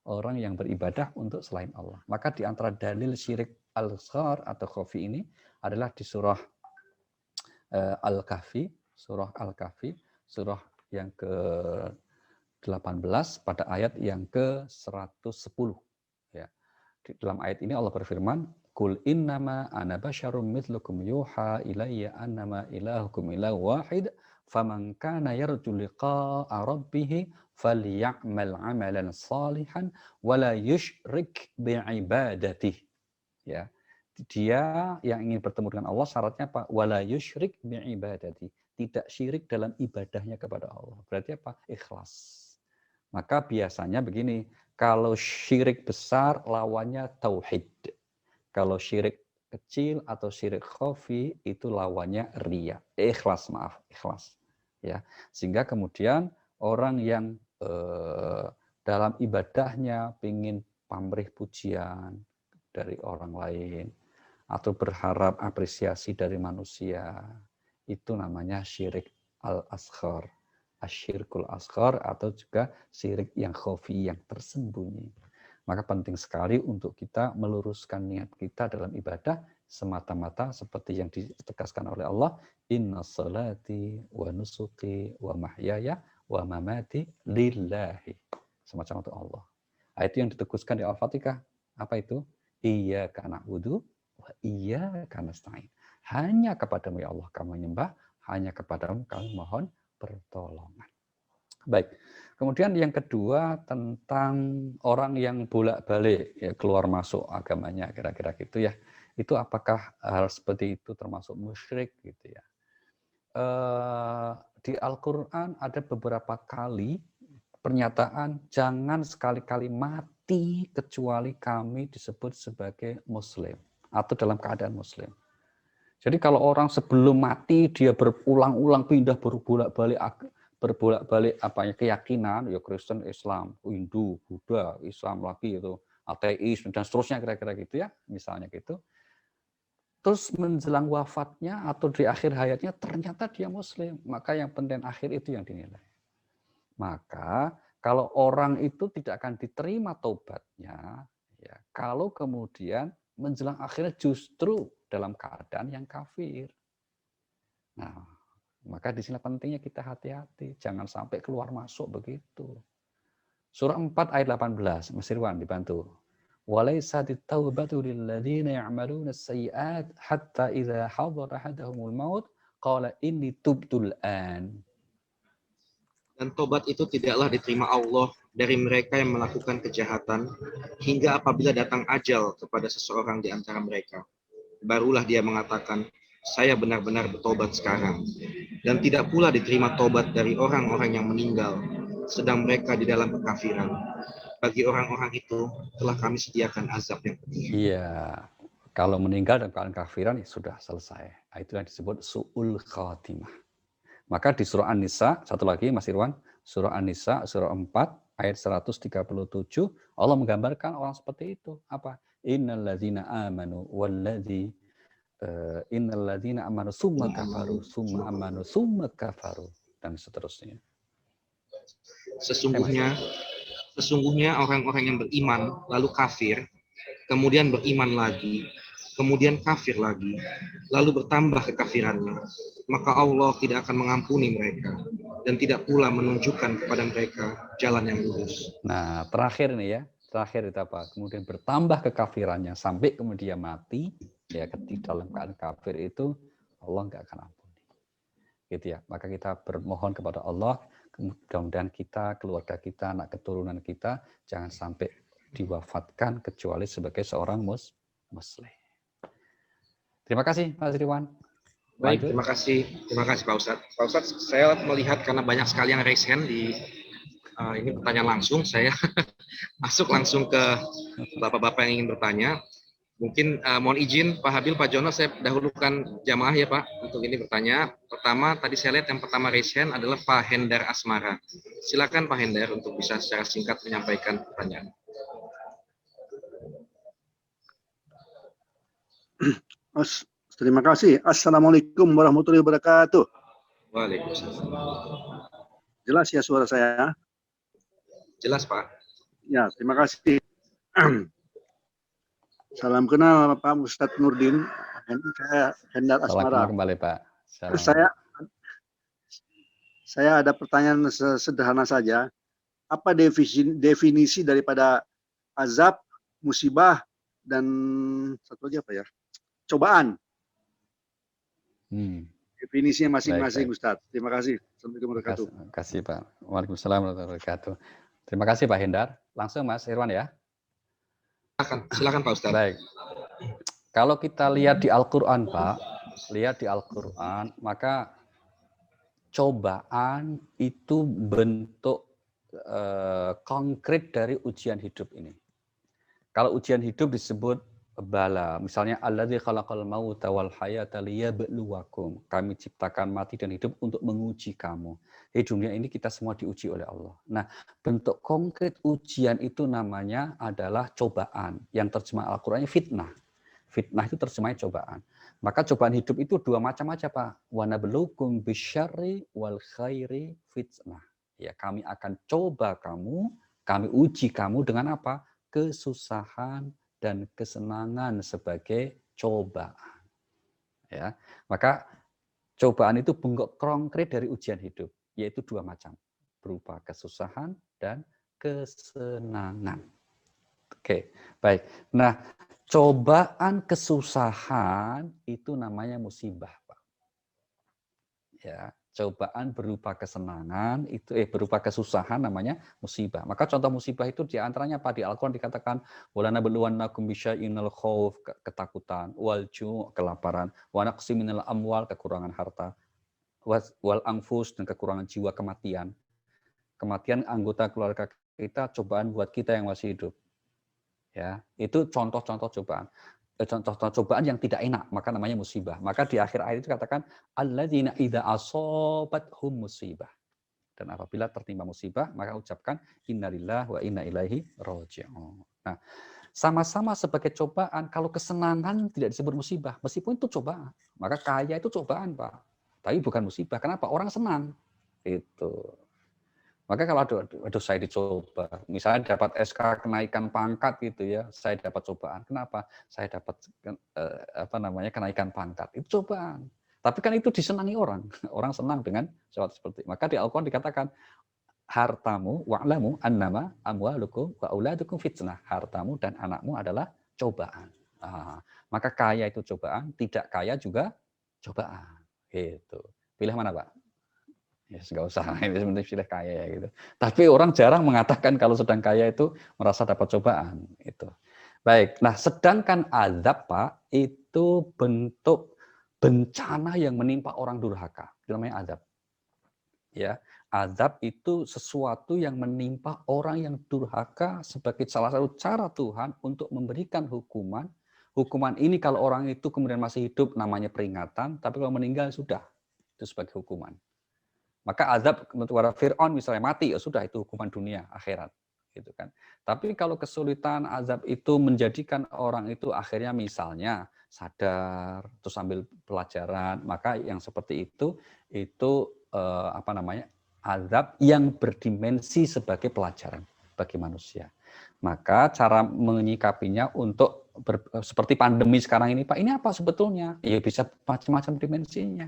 Orang yang beribadah untuk selain Allah. Maka di antara dalil syirik al-asghar atau khafi ini adalah di surah Al-Kahfi, surah yang ke-18 pada ayat yang ke-110. Ya. Di dalam ayat ini Allah berfirman, "Qul innama ana basyarum mithlukum yuha ilayya annama ilahukum ilahu wahid, faman kana yarju liqa'a rabbih falyamal 'amalan shalihan wa la yusyrik bi'ibadatihi." Ya. Dia yang ingin bertemu dengan Allah syaratnya apa? Wala yusyrik bi'ibadati. Tidak syirik dalam ibadahnya kepada Allah. Berarti apa? Ikhlas. Maka biasanya begini, kalau syirik besar lawannya tauhid. Kalau syirik kecil atau syirik khafi itu lawannya riya. Ikhlas. Ya. Sehingga kemudian orang yang dalam ibadahnya ingin pamrih pujian dari orang lain, atau berharap apresiasi dari manusia, itu namanya syirik al-asghar, asyirkul asghar, atau juga syirik yang khafi, yang tersembunyi. Maka penting sekali untuk kita meluruskan niat kita dalam ibadah semata-mata seperti yang ditegaskan oleh Allah, inna salati wa nusuki wa mahyaya wa mamati lillahi, semacam itu Allah. Itu yang ditegaskan di Al-Fatihah. Apa itu? Iyyaka na'budu wa iyyaka nasta'in. Hanya kepadamu ya Allah kami menyembah, hanya kepadamu kami mohon pertolongan. Baik. Kemudian yang kedua tentang orang yang bolak-balik ya, keluar masuk agamanya, kira-kira gitu ya. Itu apakah hal seperti itu termasuk musyrik gitu ya. Di Al-Qur'an ada beberapa kali pernyataan jangan sekali-kali mati kecuali kami disebut sebagai muslim atau dalam keadaan muslim. Jadi kalau orang sebelum mati dia berulang-ulang pindah berbolak-balik keyakinan, ya Kristen, Islam, Hindu, Buddha, Islam lagi itu ateis dan seterusnya kira-kira gitu ya, misalnya gitu. Terus menjelang wafatnya atau di akhir hayatnya ternyata dia muslim, maka yang penting akhir itu yang dinilai. Maka kalau orang itu tidak akan diterima taubatnya, ya, kalau kemudian menjelang akhirnya justru dalam keadaan yang kafir. Nah, maka di sini pentingnya kita hati-hati, jangan sampai keluar masuk begitu. Surah 4 ayat 18, Mas Irwan dibantu. Walaysat at-taubatu lil ladzina ya'maluna as-sayyi'at hatta idza hadara ahaduhumul maut qala inni tubtul an. Dan tobat itu tidaklah diterima Allah dari mereka yang melakukan kejahatan hingga apabila datang ajal kepada seseorang di antara mereka. Barulah dia mengatakan, saya benar-benar bertobat sekarang. Dan tidak pula diterima tobat dari orang-orang yang meninggal, sedang mereka di dalam kekafiran. Bagi orang-orang itu telah kami sediakan azab yang pedih. Iya, kalau meninggal dalam keadaan kafiran ya sudah selesai. Itu yang disebut su'ul khatimah. Maka di surah An-Nisa, satu lagi Mas Irwan, surah An-Nisa, surah 4, ayat 137, Allah menggambarkan orang seperti itu. Apa? Innalladzina amanu walladzi innalladzina amanu summa kafaru, summa amanu, summa kafaru, dan seterusnya. Sesungguhnya orang-orang yang beriman lalu kafir, kemudian beriman lagi, kemudian kafir lagi, lalu bertambah kekafirannya, maka Allah tidak akan mengampuni mereka dan tidak pula menunjukkan kepada mereka jalan yang lurus. Nah, terakhir nih ya, terakhir itu apa? Kemudian bertambah kekafirannya sampai kemudian mati, ya ketika dalam keadaan kafir itu Allah nggak akan ampuni. Gitu ya. Maka kita bermohon kepada Allah, mudah-mudahan kita, keluarga kita, anak keturunan kita jangan sampai diwafatkan kecuali sebagai seorang muslim. Terima kasih Mas Ridwan. Baik, terima kasih Pak Ustadz. Pak Ustadz, saya melihat karena banyak sekali yang raise hand di ini pertanyaan langsung, saya masuk langsung ke bapak-bapak yang ingin bertanya. Mungkin mohon izin Pak Habil, Pak Jono, saya dahulukan jamaah ya Pak untuk ini bertanya. Pertama, tadi saya lihat yang pertama raise hand adalah Pak Hendar Asmara. Silakan Pak Hendar untuk bisa secara singkat menyampaikan pertanyaan. Terima kasih. Assalamualaikum warahmatullahi wabarakatuh. Waalaikumsalam. Jelas ya suara saya? Jelas Pak. Ya, terima kasih. Salam kenal Pak Ustadz Nurdin. Saya Hendar Asmara. Salam kembali Pak. Salam. Saya ada pertanyaan sederhana saja. Apa definisi daripada azab, musibah, dan satu lagi apa ya? Cobaan. Definisinya masing-masing Ustadz. Terima kasih. Assalamualaikum warahmatullahi wabarakatuh. Terima kasih Pak. Waalaikumsalam warahmatullahi wabarakatuh. Terima kasih Pak Hendar. Langsung Mas Irwan ya. Silakan Pak Ustadz. Baik. Kalau kita lihat di Al-Quran Pak, lihat di Al-Quran, maka cobaan itu bentuk konkret dari ujian hidup ini. Kalau ujian hidup disebut bala, misalnya alladzi khalaqal mauta wal hayata liyabluwakum. Kami ciptakan mati dan hidup untuk menguji kamu. Di dunia ini kita semua diuji oleh Allah. Nah, bentuk konkret ujian itu namanya adalah cobaan. Yang terjemah Al-Qur'annya fitnah. Fitnah itu terjemahnya cobaan. Maka cobaan hidup itu dua macam aja, Pak. Wa nabluukum bisyarri wal khairi fitnah. Ya, kami akan coba kamu, kami uji kamu dengan apa? Kesusahan dan kesenangan sebagai cobaan. Ya, maka cobaan itu bentuk konkret dari ujian hidup, yaitu dua macam, berupa kesusahan dan kesenangan. Oke, baik. Nah, cobaan kesusahan itu namanya musibah, Pak. Ya, cobaan berupa kesenangan itu berupa kesusahan namanya musibah. Maka contoh musibah itu diantaranya apa? Di Al-Quran dikatakan walana beluwannakum bisya'inal khauf, ketakutan, wal ju' kelaparan, wa naqsi minal amwal, kekurangan harta, wal anfus, dan kekurangan jiwa, kematian. Kematian anggota keluarga kita cobaan buat kita yang masih hidup. Ya, itu contoh-contoh cobaan. Contoh-contoh cobaan yang tidak enak, maka namanya musibah. Maka di akhir ayat itu katakan alladzina idza asabathum musibah. Dan apabila tertimpa musibah, maka ucapkan innalillahi wa inna ilaihi raji'un. Nah, sama-sama sebagai cobaan. Kalau kesenangan tidak disebut musibah, meskipun itu cobaan. Maka kaya itu cobaan, Pak. Tapi bukan musibah. Kenapa? Orang senang. Itu. Maka kalau aduh saya dicoba, misalnya dapat SK kenaikan pangkat gitu ya, saya dapat cobaan. Kenapa? Saya dapat kenaikan pangkat. Itu cobaan. Tapi kan itu disenangi orang. Orang senang dengan sesuatu seperti itu. Maka di Al-Qur'an dikatakan hartamu wa'lamu annama amwalukum wa auladukum fitnah. Hartamu dan anakmu adalah cobaan. Nah, maka kaya itu cobaan, tidak kaya juga cobaan. Gitu. Pilih mana, Pak? Ya, nggak usah, ini sebenarnya pilih kaya ya gitu. Tapi orang jarang mengatakan kalau sedang kaya itu merasa dapat cobaan. Itu. Baik, nah sedangkan azab Pak, itu bentuk bencana yang menimpa orang durhaka. Itu namanya azab. Ya, azab itu sesuatu yang menimpa orang yang durhaka sebagai salah satu cara Tuhan untuk memberikan hukuman. Hukuman ini kalau orang itu kemudian masih hidup namanya peringatan, tapi kalau meninggal sudah, itu sebagai hukuman. Maka azab untuk Fir'aun misalnya mati, ya sudah itu hukuman dunia, akhirat. Gitu kan. Tapi kalau kesulitan azab itu menjadikan orang itu akhirnya misalnya sadar, terus sambil pelajaran, maka yang seperti itu azab yang berdimensi sebagai pelajaran bagi manusia. Maka cara menyikapinya untuk seperti pandemi sekarang ini, Pak, ini apa sebetulnya? Ya bisa macam-macam dimensinya.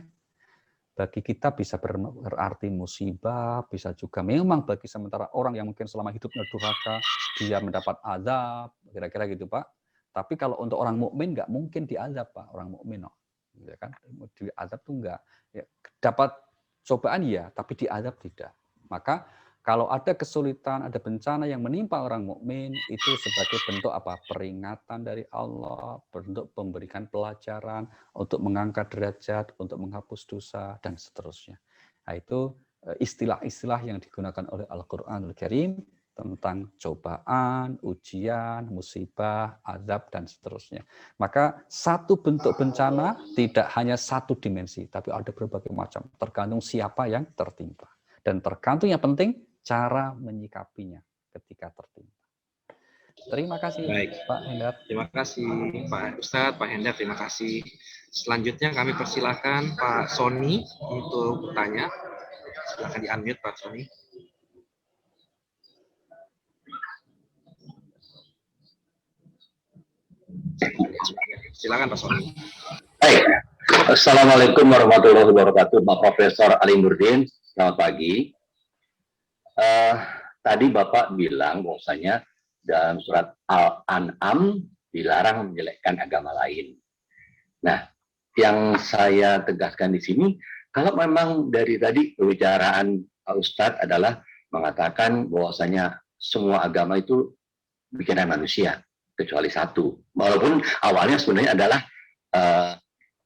Bagi kita bisa berarti musibah, bisa juga memang bagi sementara orang yang mungkin selama hidupnya durhaka, dia mendapat azab, kira-kira gitu, Pak. Tapi kalau untuk orang mukmin nggak mungkin diazab, Pak, orang mukmin, no. Ya kan? Diazab tuh enggak. Ya, dapat cobaan ya, tapi diazab tidak. Maka kalau ada kesulitan, ada bencana yang menimpa orang mukmin, itu sebagai bentuk apa? Peringatan dari Allah, bentuk memberikan pelajaran, untuk mengangkat derajat, untuk menghapus dosa, dan seterusnya. Nah, itu istilah-istilah yang digunakan oleh Al-Quranul Karim tentang cobaan, ujian, musibah, azab, dan seterusnya. Maka satu bentuk bencana tidak hanya satu dimensi, tapi ada berbagai macam, tergantung siapa yang tertimpa. Dan tergantung yang penting, cara menyikapinya ketika tertimpa. Terima kasih, Baik. Pak Hendar. Terima kasih Pak Ustadz, Pak Hendar, terima kasih. Selanjutnya kami persilahkan Pak Sony untuk bertanya. Silakan di-unmute Pak Sony. Silakan Pak Sony. Baik. Assalamualaikum warahmatullahi wabarakatuh, Pak Profesor Ali Nurdin. Selamat pagi. Tadi Bapak bilang bahwasanya dalam surat Al-An'am dilarang menjelekkan agama lain. Nah, yang saya tegaskan di sini, kalau memang dari tadi pembicaraan Pak Ustadz adalah mengatakan bahwasanya semua agama itu bikinan manusia, kecuali satu. Walaupun awalnya sebenarnya adalah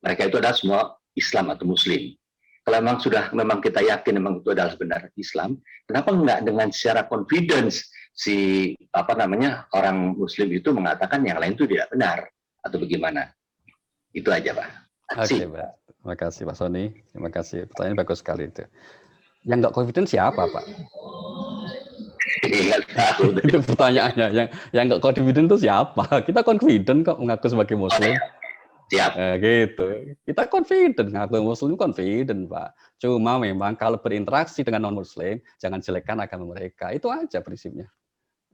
mereka itu adalah semua Islam atau Muslim. Kalau memang kita yakin memang itu adalah benar Islam, kenapa enggak dengan secara confidence si orang Muslim itu mengatakan yang lain itu tidak benar atau bagaimana? Itu aja, Pak. Oke, Pak. Terima kasih Pak Sony. Terima kasih. Pertanyaan bagus sekali itu. Yang nggak confident siapa, Pak? Itu pertanyaannya. Yang nggak confident itu siapa? Kita confident kok mengaku sebagai Muslim. Siap. Gitu. Kita confident, ngaku Muslim confident, Pak. Cuma memang kalau berinteraksi dengan non-Muslim, jangan jelekkan agama mereka. Itu aja prinsipnya.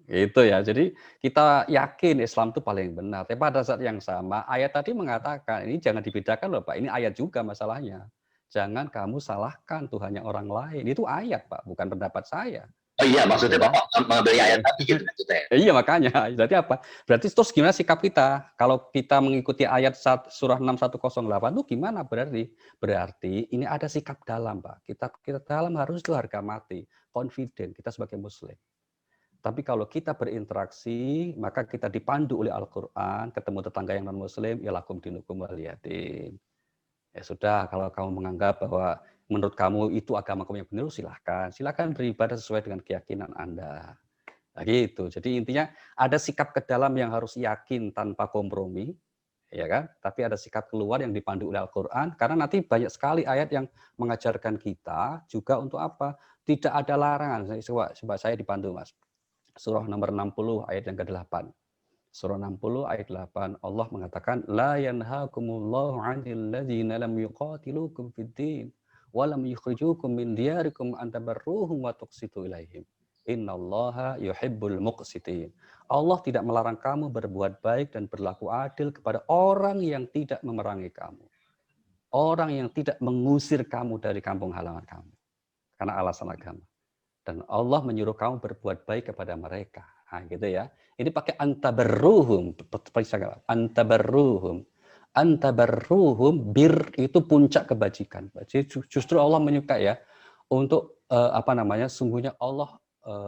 Gitu ya. Jadi kita yakin Islam itu paling benar. Tapi pada saat yang sama, ayat tadi mengatakan, ini jangan dibedakan loh Pak, ini ayat juga masalahnya. Jangan kamu salahkan Tuhannya orang lain. Itu ayat Pak, bukan pendapat saya. Oh iya, maksudnya Bapak mengambil ayat tadi gitu maksudnya. Iya makanya, berarti apa? Berarti terus gimana sikap kita? Kalau kita mengikuti ayat surah 6108 itu gimana berarti? Berarti ini ada sikap dalam Pak. Kita dalam harus itu harga mati, confident kita sebagai Muslim. Tapi kalau kita berinteraksi, maka kita dipandu oleh Al-Quran, ketemu tetangga yang non-Muslim, ya lakum dinukum waliyadin. Ya sudah, kalau kamu menganggap bahwa menurut kamu itu agama kamu yang benar, silahkan beribadah sesuai dengan keyakinan Anda. Nah, gitu. Jadi intinya ada sikap ke dalam yang harus yakin tanpa kompromi, ya kan? Tapi ada sikap keluar yang dipandu oleh Al-Quran, karena nanti banyak sekali ayat yang mengajarkan kita juga untuk apa? Tidak ada larangan. Coba saya dipandu, Mas. Surah nomor 60 ayat yang ke-8. Surah 60 ayat 8 Allah mengatakan la yanhaakumullahu 'anil ladzina lam yuqatilukum fid din wa lam yukhrijukum min diyarikum an tabarruhum wa tuqsitu ilaihim. Innallaha yuhibbul muqsitin. Allah tidak melarang kamu berbuat baik dan berlaku adil kepada orang yang tidak memerangi kamu. Orang yang tidak mengusir kamu dari kampung halaman kamu karena alasan agama. Dan Allah menyuruh kamu berbuat baik kepada mereka. Nah, gitu ya. Ini pakai antabarruhum. Antabarruhum, bir itu puncak kebajikan. Jadi justru Allah menyukai ya. Untuk sungguhnya Allah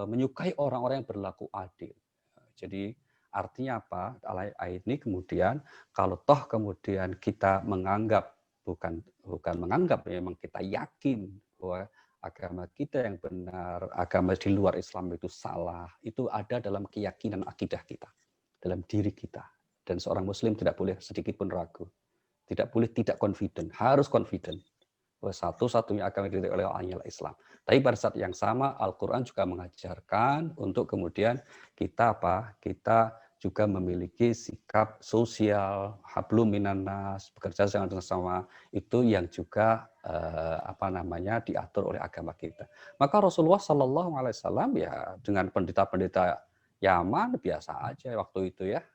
menyukai orang-orang yang berlaku adil. Jadi artinya apa? Ayat ini kemudian kalau toh kemudian kita menganggap bukan menganggap, memang kita yakin bahwa agama kita yang benar, agama di luar Islam itu salah, itu ada dalam keyakinan akidah kita, dalam diri kita. Dan seorang Muslim tidak boleh sedikit pun ragu, tidak boleh tidak confident, harus confident. Bahwa satu-satunya agama yang diri oleh Allah Islam. Tapi pada saat yang sama Al-Quran juga mengajarkan untuk kemudian kita juga memiliki sikap sosial, hablum minannas, bekerja sama itu yang juga diatur oleh agama kita. Maka Rasulullah Shallallahu Alaihi Wasallam ya dengan pendeta-pendeta Yaman biasa aja waktu itu ya.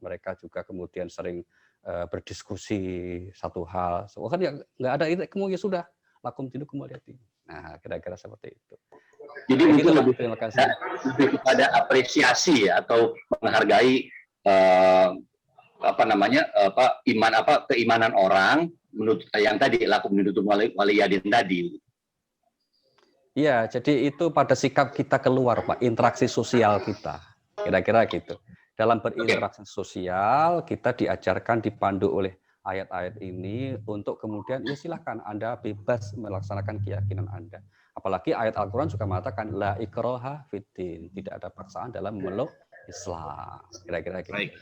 Mereka juga kemudian sering berdiskusi satu hal. Kan ya nggak ada ilmu ya sudah, lakum dinukum waliyadin. Nah, kira-kira seperti itu. Jadi Nah, mungkin gitu, lebih, terima kasih. lebih kepada apresiasi ya, atau menghargai keimanan orang menurut yang tadi lakum dinukum waliyadin tadi. Iya, jadi itu pada sikap kita keluar, Pak, interaksi sosial kita. Kira-kira gitu. Dalam berinteraksi sosial, kita diajarkan, dipandu oleh ayat-ayat ini untuk kemudian, ya silahkan Anda bebas melaksanakan keyakinan Anda. Apalagi ayat Al-Quran juga mengatakan, la ikroha fiddin, tidak ada paksaan dalam memeluk Islam. Kira-kira gitu. Baik.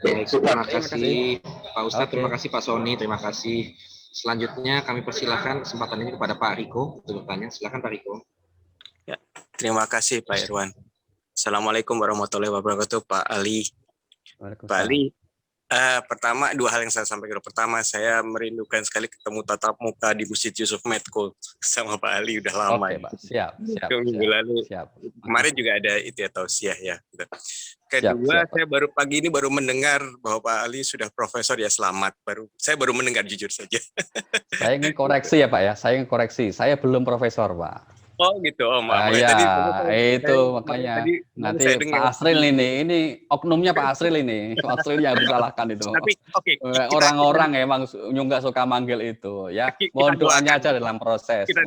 Baik, terima kasih Pak Ustadz, terima kasih Pak Sony, terima kasih. Selanjutnya kami persilahkan kesempatan ini kepada Pak Riko untuk bertanya. Silakan Pak Riko. Ya, terima kasih Pak Irwan. Assalamualaikum warahmatullahi wabarakatuh, Pak Ali. Pak Ali, pertama dua hal yang saya sampaikan. Pertama, saya merindukan sekali ketemu tatap muka di Masjid Yusuf Medco sama Pak Ali, udah lama. Oke, Pak. Siap. Minggu lalu. Kemarin juga ada itu ya, tausiah ya. Kedua, saya pagi ini baru mendengar bahwa Pak Ali sudah profesor, ya selamat. Saya baru mendengar, jujur saja. Saya ingin koreksi ya Pak ya, saya belum profesor Pak. Oh gitu, maaf. Makanya nanti Pak Asril ini oknumnya Pak Asril ini, Pak Asril yang disalahkan itu. Tapi orang-orang emang nggak suka manggil itu ya. Mohon doanya aja dalam proses. Kita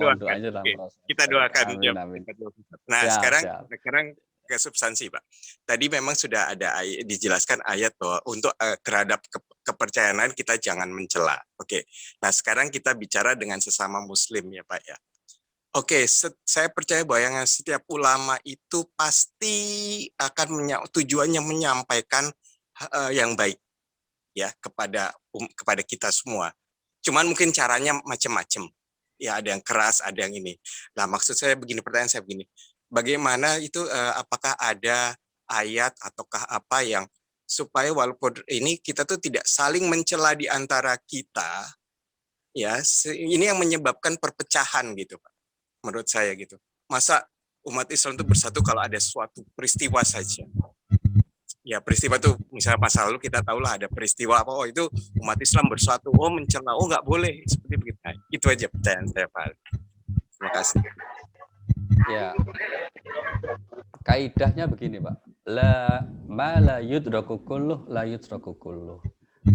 doakan. Amin. Nah, sekarang ke substansi, Pak. Tadi memang sudah ada dijelaskan ayat bahwa untuk terhadap kepercayaan kita jangan mencela. Oke. Nah, sekarang kita bicara dengan sesama Muslim ya, Pak ya. Oke, saya percaya bahwa setiap ulama itu pasti akan tujuannya menyampaikan yang baik ya kepada kita semua. Cuman mungkin caranya macam-macam. Ya, ada yang keras, ada yang ini. Nah, maksud saya begini, pertanyaan saya begini. Bagaimana itu apakah ada ayat ataukah apa yang supaya walaupun ini kita tuh tidak saling mencela di antara kita, ya, ini yang menyebabkan perpecahan gitu, Pak. Menurut saya gitu. Masa umat Islam itu bersatu kalau ada suatu peristiwa saja. Ya, peristiwa itu misalnya masa lalu kita tahulah ada peristiwa apa, oh itu umat Islam bersatu, oh mencela, oh nggak boleh seperti begitu. Nah, itu aja pertanyaan saya, Pak. Terima kasih. Ya. Kaidahnya begini, Pak. La yudraku kulluh la yudraku kulluh.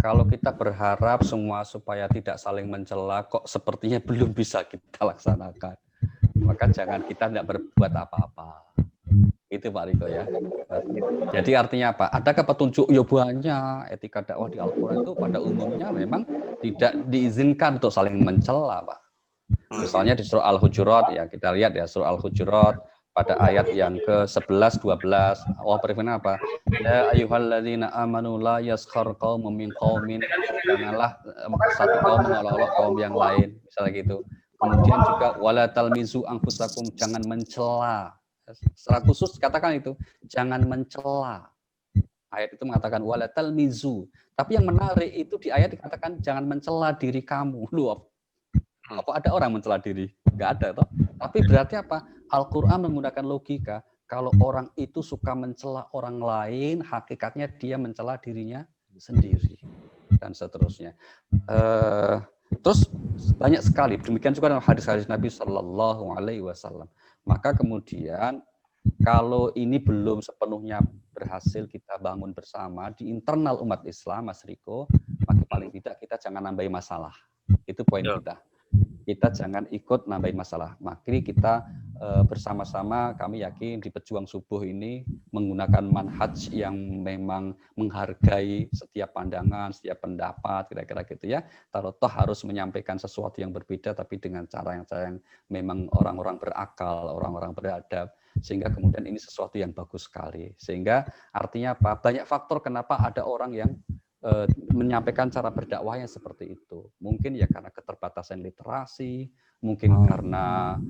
Kalau kita berharap semua supaya tidak saling mencela, kok sepertinya belum bisa kita laksanakan. Maka jangan kita tidak berbuat apa-apa. Itu Pak Riko ya. Jadi artinya apa? Adakah petunjuk? Ya banyak. Etika dakwah di Al-Quran itu pada umumnya memang tidak diizinkan untuk saling mencela, Pak. Misalnya di surah Al-Hujurat ya, kita lihat ya surah Al-Hujurat pada ayat yang ke-11 12. Allah berfirman apa? Ya ayyuhalladzina amanu la yaskhar qaumun min qaumin. Janganlah satu kaum mengolok-olok kaum yang lain, misalnya gitu. Kemudian juga wala talmizu anfusakum, jangan mencela. Secara khusus katakan itu, jangan mencela. Ayat itu mengatakan wala talmizu. Tapi yang menarik itu di ayat dikatakan jangan mencela diri kamu. Loh, apa ada orang mencela diri? Enggak ada toh. Tapi berarti apa? Al-Qur'an menggunakan logika, kalau orang itu suka mencela orang lain, hakikatnya dia mencela dirinya sendiri dan seterusnya. Terus banyak sekali, demikian juga dalam hadis-hadis Nabi Shallallahu Alaihi Wasallam. Maka kemudian kalau ini belum sepenuhnya berhasil kita bangun bersama di internal umat Islam, Mas Riko, maka paling tidak kita jangan nambahin masalah. Itu poin kita. Kita jangan ikut nambahin masalah. Maka kita bersama-sama, kami yakin di Pejuang Subuh ini menggunakan manhaj yang memang menghargai setiap pandangan, setiap pendapat, kira-kira gitu ya. Toh harus menyampaikan sesuatu yang berbeda, tapi dengan cara yang memang orang-orang berakal, orang-orang beradab, sehingga kemudian ini sesuatu yang bagus sekali. Sehingga artinya apa? Banyak faktor kenapa ada orang yang menyampaikan cara berdakwahnya seperti itu. Mungkin ya karena keterbatasan literasi, mungkin karena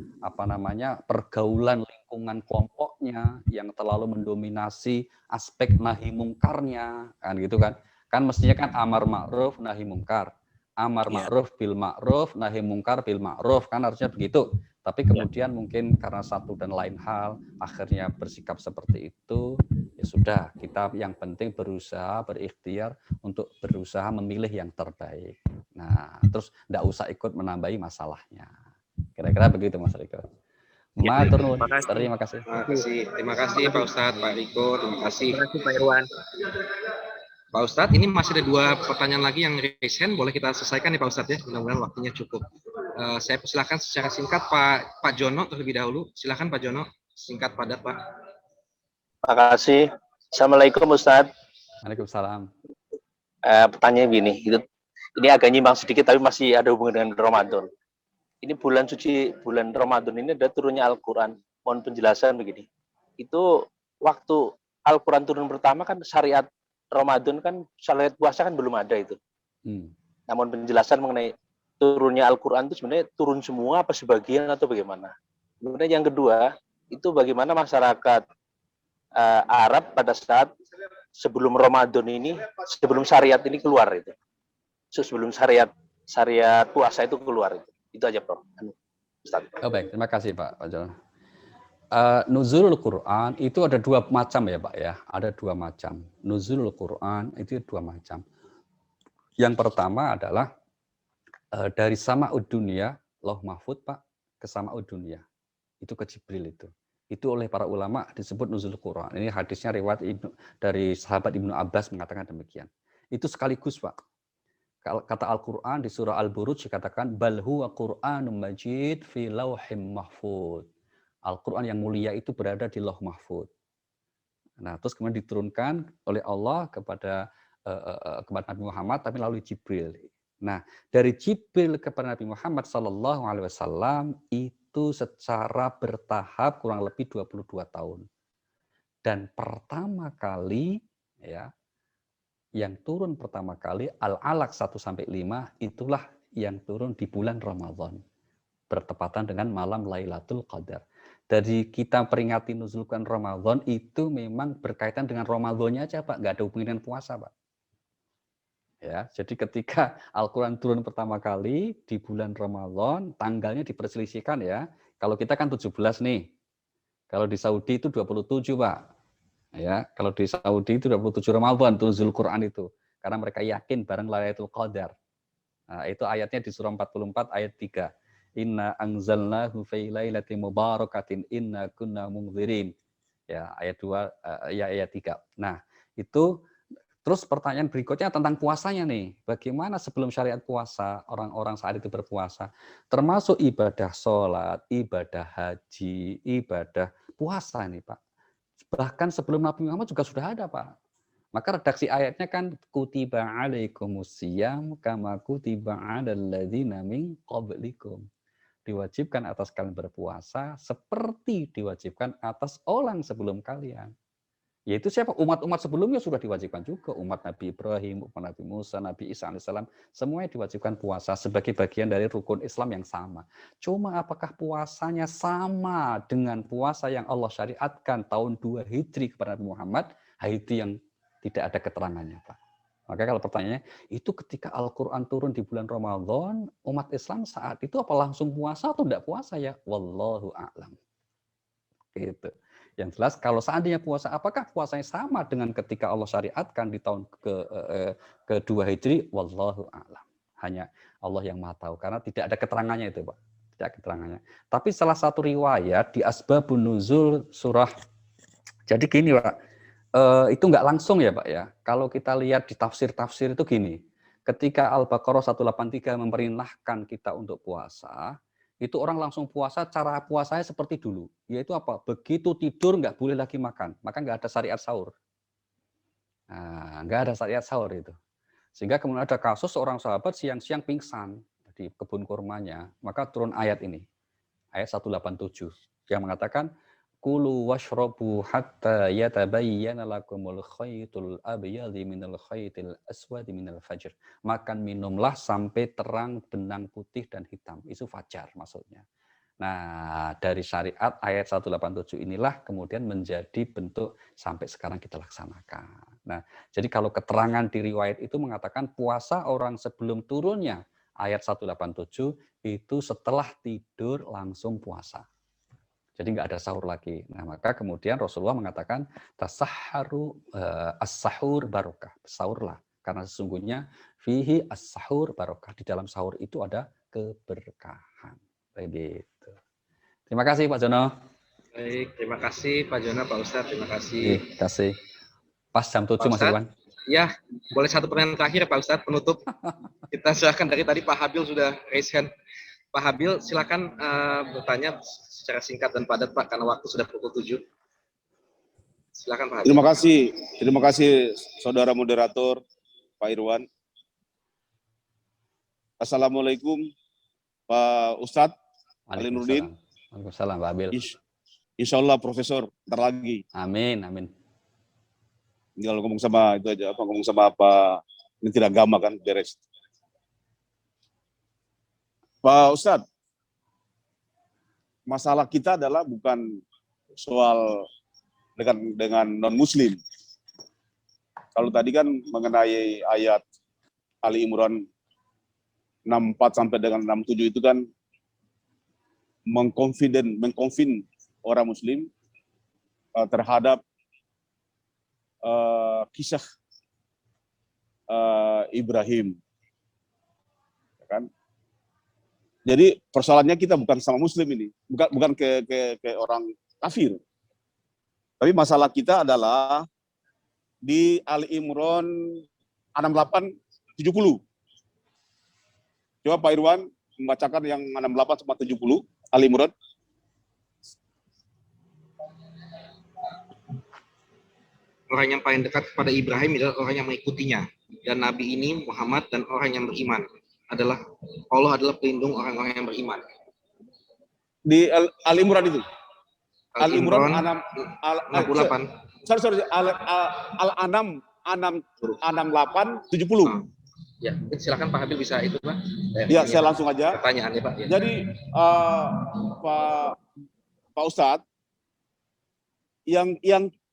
pergaulan lingkungan lingkungan kelompoknya yang terlalu mendominasi aspek nahi mungkarnya, kan gitu kan. Kan mestinya kan amar ma'ruf nahi mungkar. Amar ma'ruf bil ma'ruf nahi mungkar bil ma'ruf, kan harusnya begitu. Tapi kemudian mungkin karena satu dan lain hal akhirnya bersikap seperti itu. Ya sudah, kita yang penting berusaha, berikhtiar untuk berusaha memilih yang terbaik. Nah, terus enggak usah ikut menambahi masalahnya. Kira-kira begitu Mas Riko. Matur nuwun. Terima kasih. Terima kasih Pak Ustadz, Pak Riko, terima kasih. Terima kasih Pak Irwan. Pak Ustadz, ini masih ada 2 pertanyaan lagi yang raise hand, boleh kita selesaikan nih Pak Ustadz ya, mudah-mudahan waktunya cukup. Saya persilakan secara singkat Pak Jono terlebih dahulu. Silakan Pak Jono, singkat padat Pak. Terima kasih. Assalamualaikum Ustadz. Waalaikumsalam. Pertanyaan gini, ini agak nyimbang sedikit tapi masih ada hubungan dengan Ramadan. Ini bulan suci, bulan Ramadan ini ada turunnya Al-Quran. Mohon penjelasan begini. Itu waktu Al-Quran turun pertama kan syariat Ramadan kan, syariat puasa kan belum ada itu. Namun penjelasan mengenai turunnya Al-Quran itu sebenarnya turun semua apa sebagian atau bagaimana? Kemudian yang kedua, itu bagaimana masyarakat Arab pada saat sebelum Ramadan ini, sebelum syariat ini keluar itu. Sebelum syariat puasa itu keluar itu. Itu aja Prof. Ustaz. Oh, baik, terima kasih Pak Jono. Nuzulul Quran itu ada 2 macam ya Pak ya, ada 2 macam. Nuzulul Quran itu 2 macam. Yang pertama adalah dari Sama'ud Dunia, Lauh Mahfud Pak, ke Sama'ud Dunia. Itu ke Jibril itu. Itu oleh para ulama disebut Nuzulul Quran. Ini hadisnya riwayat dari sahabat Ibnu Abbas mengatakan demikian. Itu sekaligus Pak. Kata Al-Quran di surah Al-Buruj dikatakan bal huwa Qur'anun Majid fi lauhim mahfud. Al-Quran yang mulia itu berada di Lauh Mahfud. Nah, terus kemudian diturunkan oleh Allah kepada Nabi Muhammad, tapi melalui Jibril. Nah, dari Jibril kepada Nabi Muhammad SAW itu secara bertahap kurang lebih 22 tahun. Dan pertama kali, ya, yang turun pertama kali, Al-Alaq 1-5, itulah yang turun di bulan Ramadan. Bertepatan dengan malam Lailatul Qadar. Dari kita peringati nuzulkan Ramadan itu memang berkaitan dengan Ramadannya aja Pak, nggak ada hubungan dengan puasa Pak. Ya, jadi ketika Al-Quran turun pertama kali di bulan Ramadan, tanggalnya diperselisihkan ya. Kalau kita kan 17 nih, kalau di Saudi itu 27 Pak. Ya, kalau di Saudi itu 27 Ramadan nuzul Quran itu, karena mereka yakin bareng Lailatul Qadar. Nah, itu ayatnya di surah 44 ayat 3. Inna anzalnahu fi lailatin mubarakatin inna kunna munzirin. Ya, ayat 2 ya ayat 3. Nah, itu terus pertanyaan berikutnya tentang puasanya nih. Bagaimana sebelum syariat puasa orang-orang saat itu berpuasa? Termasuk ibadah sholat, ibadah haji, ibadah puasa nih, Pak. Bahkan sebelum Nabi Muhammad juga sudah ada, Pak. Maka redaksi ayatnya kan kutiba alaikumusiyam kama kutiba alal ladzina min qablikum. Diwajibkan atas kalian berpuasa seperti diwajibkan atas orang sebelum kalian. Yaitu siapa? Umat-umat sebelumnya sudah diwajibkan juga. Umat Nabi Ibrahim, umat Nabi Musa, Nabi Isa alaihissalam, semuanya diwajibkan puasa sebagai bagian dari rukun Islam yang sama. Cuma apakah puasanya sama dengan puasa yang Allah syariatkan tahun 2 Hijri kepada Nabi Muhammad? Itu yang tidak ada keterangannya, Pak. Maka kalau pertanyaannya, itu ketika Al-Quran turun di bulan Ramadan, umat Islam saat itu apa langsung puasa atau tidak puasa ya? Wallahu a'lam. Gitu. Yang jelas kalau seandainya puasa, apakah puasanya sama dengan ketika Allah syariatkan di tahun ke-2 Hijri? Wallahu a'lam. Hanya Allah yang Maha tahu, karena tidak ada keterangannya itu, Pak. Tidak ada keterangannya. Tapi salah satu riwayat di Asbabun Nuzul surah, jadi gini, Pak. Itu nggak langsung ya Pak ya. Kalau kita lihat di tafsir-tafsir itu gini, ketika Al-Baqarah 183 memerintahkan kita untuk puasa, itu orang langsung puasa, cara puasanya seperti dulu. Yaitu apa? Begitu tidur nggak boleh lagi makan, maka nggak ada syariat sahur. Nah, nggak ada syariat sahur itu. Sehingga kemudian ada kasus seorang sahabat siang-siang pingsan di kebun kurmanya, maka turun ayat ini, ayat 187, yang mengatakan, Kulu washrobu hatta yatabayyana lakumul khaytul abyadhi minal khaytil aswadi minal fajr. Makan minumlah sampai terang benang putih dan hitam. Itu fajar maksudnya. Nah, dari syariat ayat 187 inilah kemudian menjadi bentuk sampai sekarang kita laksanakan. Nah, jadi kalau keterangan di riwayat itu mengatakan puasa orang sebelum turunnya ayat 187 itu setelah tidur langsung puasa. Jadi nggak ada sahur lagi. Nah, maka kemudian Rasulullah mengatakan tasahharu as-sahur barokah. Sahurlah karena sesungguhnya fihi as-sahur barokah. Di dalam sahur itu ada keberkahan. Begitu. Terima kasih Pak Jono. Baik, terima kasih Pak Jono, Pak Ustadz, terima kasih. Terima kasih. Pas jam 7 Mas Iwan. Ya, boleh satu pertanyaan terakhir Pak Ustadz penutup. Kita silakan, dari tadi Pak Habil sudah raise hand. Pak Habil silakan bertanya secara singkat dan padat Pak, karena waktu sudah pukul 7. Silakan Pak Habil. Terima kasih saudara moderator Pak Irwan. Assalamualaikum Pak Ustadz Ali Nurdin. Waalaikumsalam Pak Habil. Insya Allah Profesor, ntar lagi. Amin, amin. Tinggal ngomong sama itu aja, ngomong sama apa, ini tidak agama kan, beres. Pak Ustadz, masalah kita adalah bukan soal dengan non-muslim. Kalau tadi kan mengenai ayat Ali Imran 64 sampai dengan 67 itu kan mengkonfin orang muslim terhadap kisah Ibrahim, ya kan? Jadi persoalannya kita bukan sama muslim ini, bukan ke orang kafir, tapi masalah kita adalah di Ali Imran 68 70. Coba Pak Irwan membacakan yang 68 sampai 70 Ali Imran. Orang yang paling dekat kepada Ibrahim adalah orang yang mengikutinya, dan Nabi ini Muhammad dan orang yang beriman adalah Allah adalah pelindung orang-orang yang beriman. Di Ali Imran itu. Ali Imran 68. Sorry, Al-An'am 68 70. Ya, mungkin silakan Pak Habil bisa itu Pak. Ya, saya langsung aja. Pertanyaannya Pak. Ya. Jadi Pak Ustadz, yang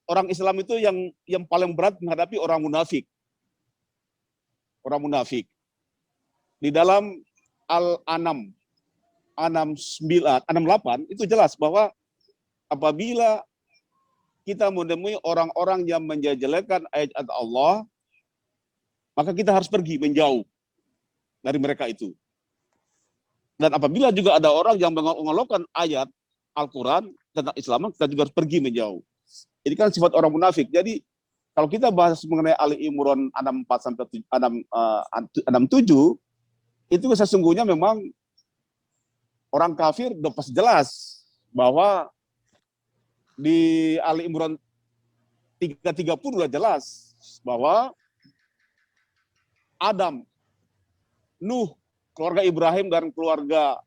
orang Islam itu yang paling berat menghadapi orang munafik. Orang munafik. Di dalam Al-An'am 68 itu jelas bahwa apabila kita menemui orang-orang yang menjelek-jelekan ayat Allah, maka kita harus pergi menjauh dari mereka itu. Dan apabila juga ada orang yang mengolok-olokkan ayat Al-Quran tentang Islam, kita juga harus pergi menjauh. Ini kan sifat orang munafik. Jadi kalau kita bahas mengenai Ali Imran 64 sampai 67, itu sesungguhnya memang orang kafir udah pas jelas bahwa di Ali Imran 330 udah jelas bahwa Adam, Nuh, keluarga Ibrahim dan keluarga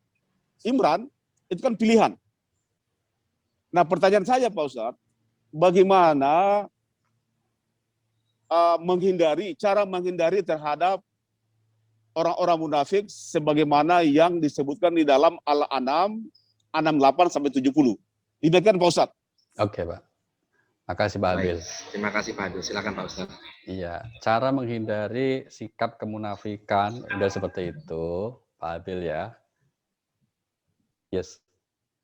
Imran itu kan pilihan. Nah, pertanyaan saya Pak Ustadz, bagaimana cara menghindari terhadap orang-orang munafik sebagaimana yang disebutkan di dalam Al-An'am 68 sampai 70. Demikian Pak Ustadz. Oke, Pak. Makasih Pak Habil. Terima kasih Pak Habil. Silakan Pak Ustadz. Iya, cara menghindari sikap kemunafikan udah seperti itu, Pak Habil ya. Yes.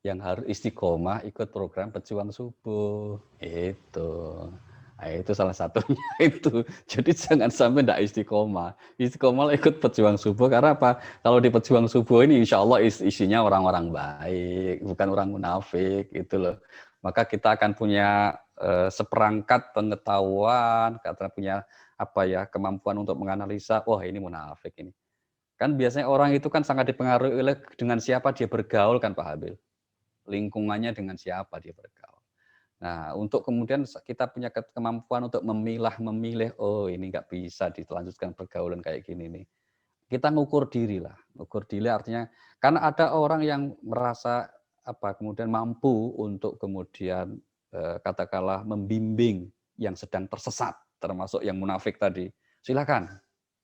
Yang harus istiqomah ikut program pejuang subuh. Itu. Nah, itu salah satunya itu. Jadi jangan sampai tidak istiqomah. Istiqomah ikut pejuang subuh karena apa? Kalau di pejuang subuh ini insya Allah isinya orang-orang baik, bukan orang munafik gitu loh. Maka kita akan punya seperangkat pengetahuan, karena punya apa ya kemampuan untuk menganalisa, wah ini munafik ini. Kan biasanya orang itu kan sangat dipengaruhi oleh dengan siapa dia bergaul kan Pak Habil. Lingkungannya dengan siapa dia bergaul. Nah, untuk kemudian kita punya kemampuan untuk memilih, oh ini nggak bisa dilanjutkan pergaulan kayak gini nih. Kita ngukur diri lah. Ngukur diri artinya, karena ada orang yang merasa kemudian mampu untuk kemudian katakanlah membimbing yang sedang tersesat, termasuk yang munafik tadi. Silakan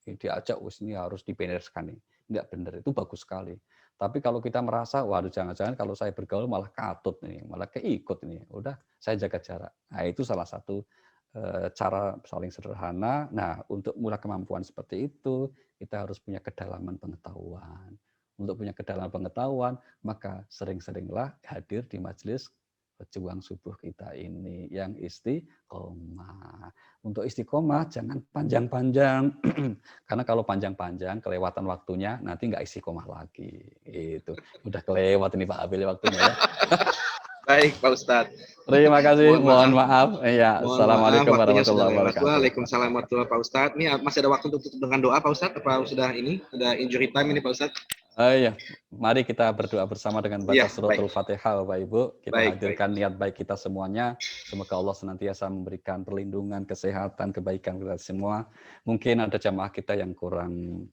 diajak, ini harus dibereskan nih. nggak benar, itu bagus sekali. Tapi kalau kita merasa, waduh jangan-jangan kalau saya bergaul malah katut nih, malah keikut nih, udah saya jaga jarak. Nah itu salah satu cara paling sederhana. Nah untuk mulai kemampuan seperti itu, kita harus punya kedalaman pengetahuan. Untuk punya kedalaman pengetahuan, maka sering-seringlah hadir di majelis pejuang subuh kita ini yang istiqomah. Untuk istiqomah jangan panjang-panjang, karena kalau panjang-panjang kelewatan waktunya nanti nggak istiqomah lagi. Itu udah kelewat ini Pak Abil waktunya ya. Baik Pak Ustadz. Terima kasih. Mohon maaf. Ya, assalamualaikum warahmatullahi wabarakatuh. Waalaikumsalam warahmatullahi wabarakatuh Pak Ustadz. Ini masih ada waktu untuk tutup dengan doa Pak Ustadz? Apa sudah ini? Sudah injury time ini Pak Ustadz? Iya, mari kita berdoa bersama dengan baca suratul Fatihah Bapak Ibu. Kita hadirkan niat baik kita semuanya. Semoga Allah senantiasa memberikan perlindungan, kesehatan, kebaikan kita semua. Mungkin ada jamaah kita yang kurang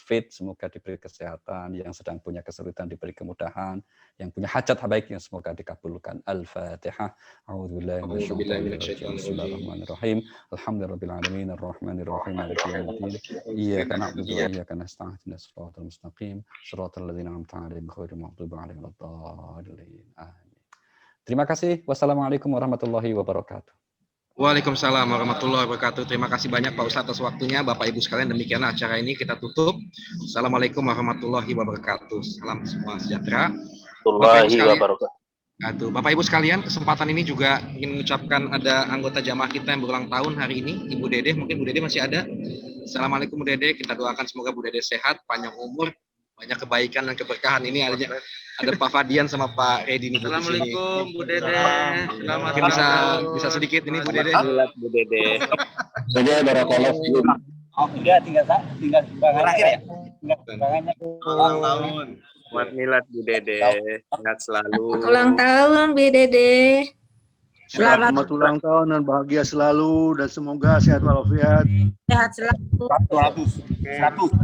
fit, semoga diberi kesehatan, yang sedang punya kesulitan diberi kemudahan, yang punya hajat baiknya semoga dikabulkan. Al-Fatihah. A'udzubillahi minasyaitonir rajim. Bismillahirrahmanirrahim. Alhamdulillahirabbil alamin arrahmanir rahim maliki yaumiddin. Iyyaka na'budu wa iyyaka nasta'in ihdinas siratal mustaqim siratal ladzina an'amta 'alaihim ghairil maghdubi 'alaihim waladdallin. Amin. Terima kasih. Wassalamualaikum warahmatullahi wabarakatuh. Waalaikumsalam warahmatullahi wabarakatuh. Terima kasih banyak Pak Ustadz atas waktunya. Bapak Ibu sekalian, demikianlah acara ini kita tutup. Assalamualaikum warahmatullahi wabarakatuh. Salam semua sejahtera. Bapak Ibu sekalian, kesempatan ini juga ingin mengucapkan ada anggota jamaah kita yang berulang tahun hari ini, Ibu Dede. Mungkin Bu Dede masih ada. Assalamualaikum Bu Dede. Kita doakan semoga Bu Dede sehat, panjang umur, banyak kebaikan dan keberkahan. Ini ada Pak Fadian sama Pak Redi nih. Assalamualaikum Bu Dede. Selamat mungkin bisa sedikit ini Bu Dede. Bu Dede. Saja barakallah. Oh, tinggal terakhir ya. Ulang tahun. Selamat milad Bu Dede. Sehat selalu. Ulang tahun Bu Dede. Selamat ulang tahun dan bahagia selalu dan semoga sehat walafiat. Sehat selalu. 100.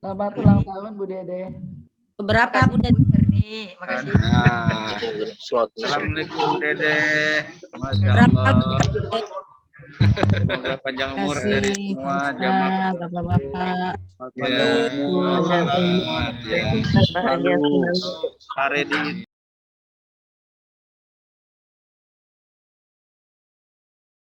Selamat ulang tahun Bu Dede. Beberapa Bu Dede. Makasih. Assalamualaikum Bu Dede. Berapa Bu Dede? Semoga panjang umur dari semua jamaah. Bapak-bapak. Bahagia selalu. Pak Redi.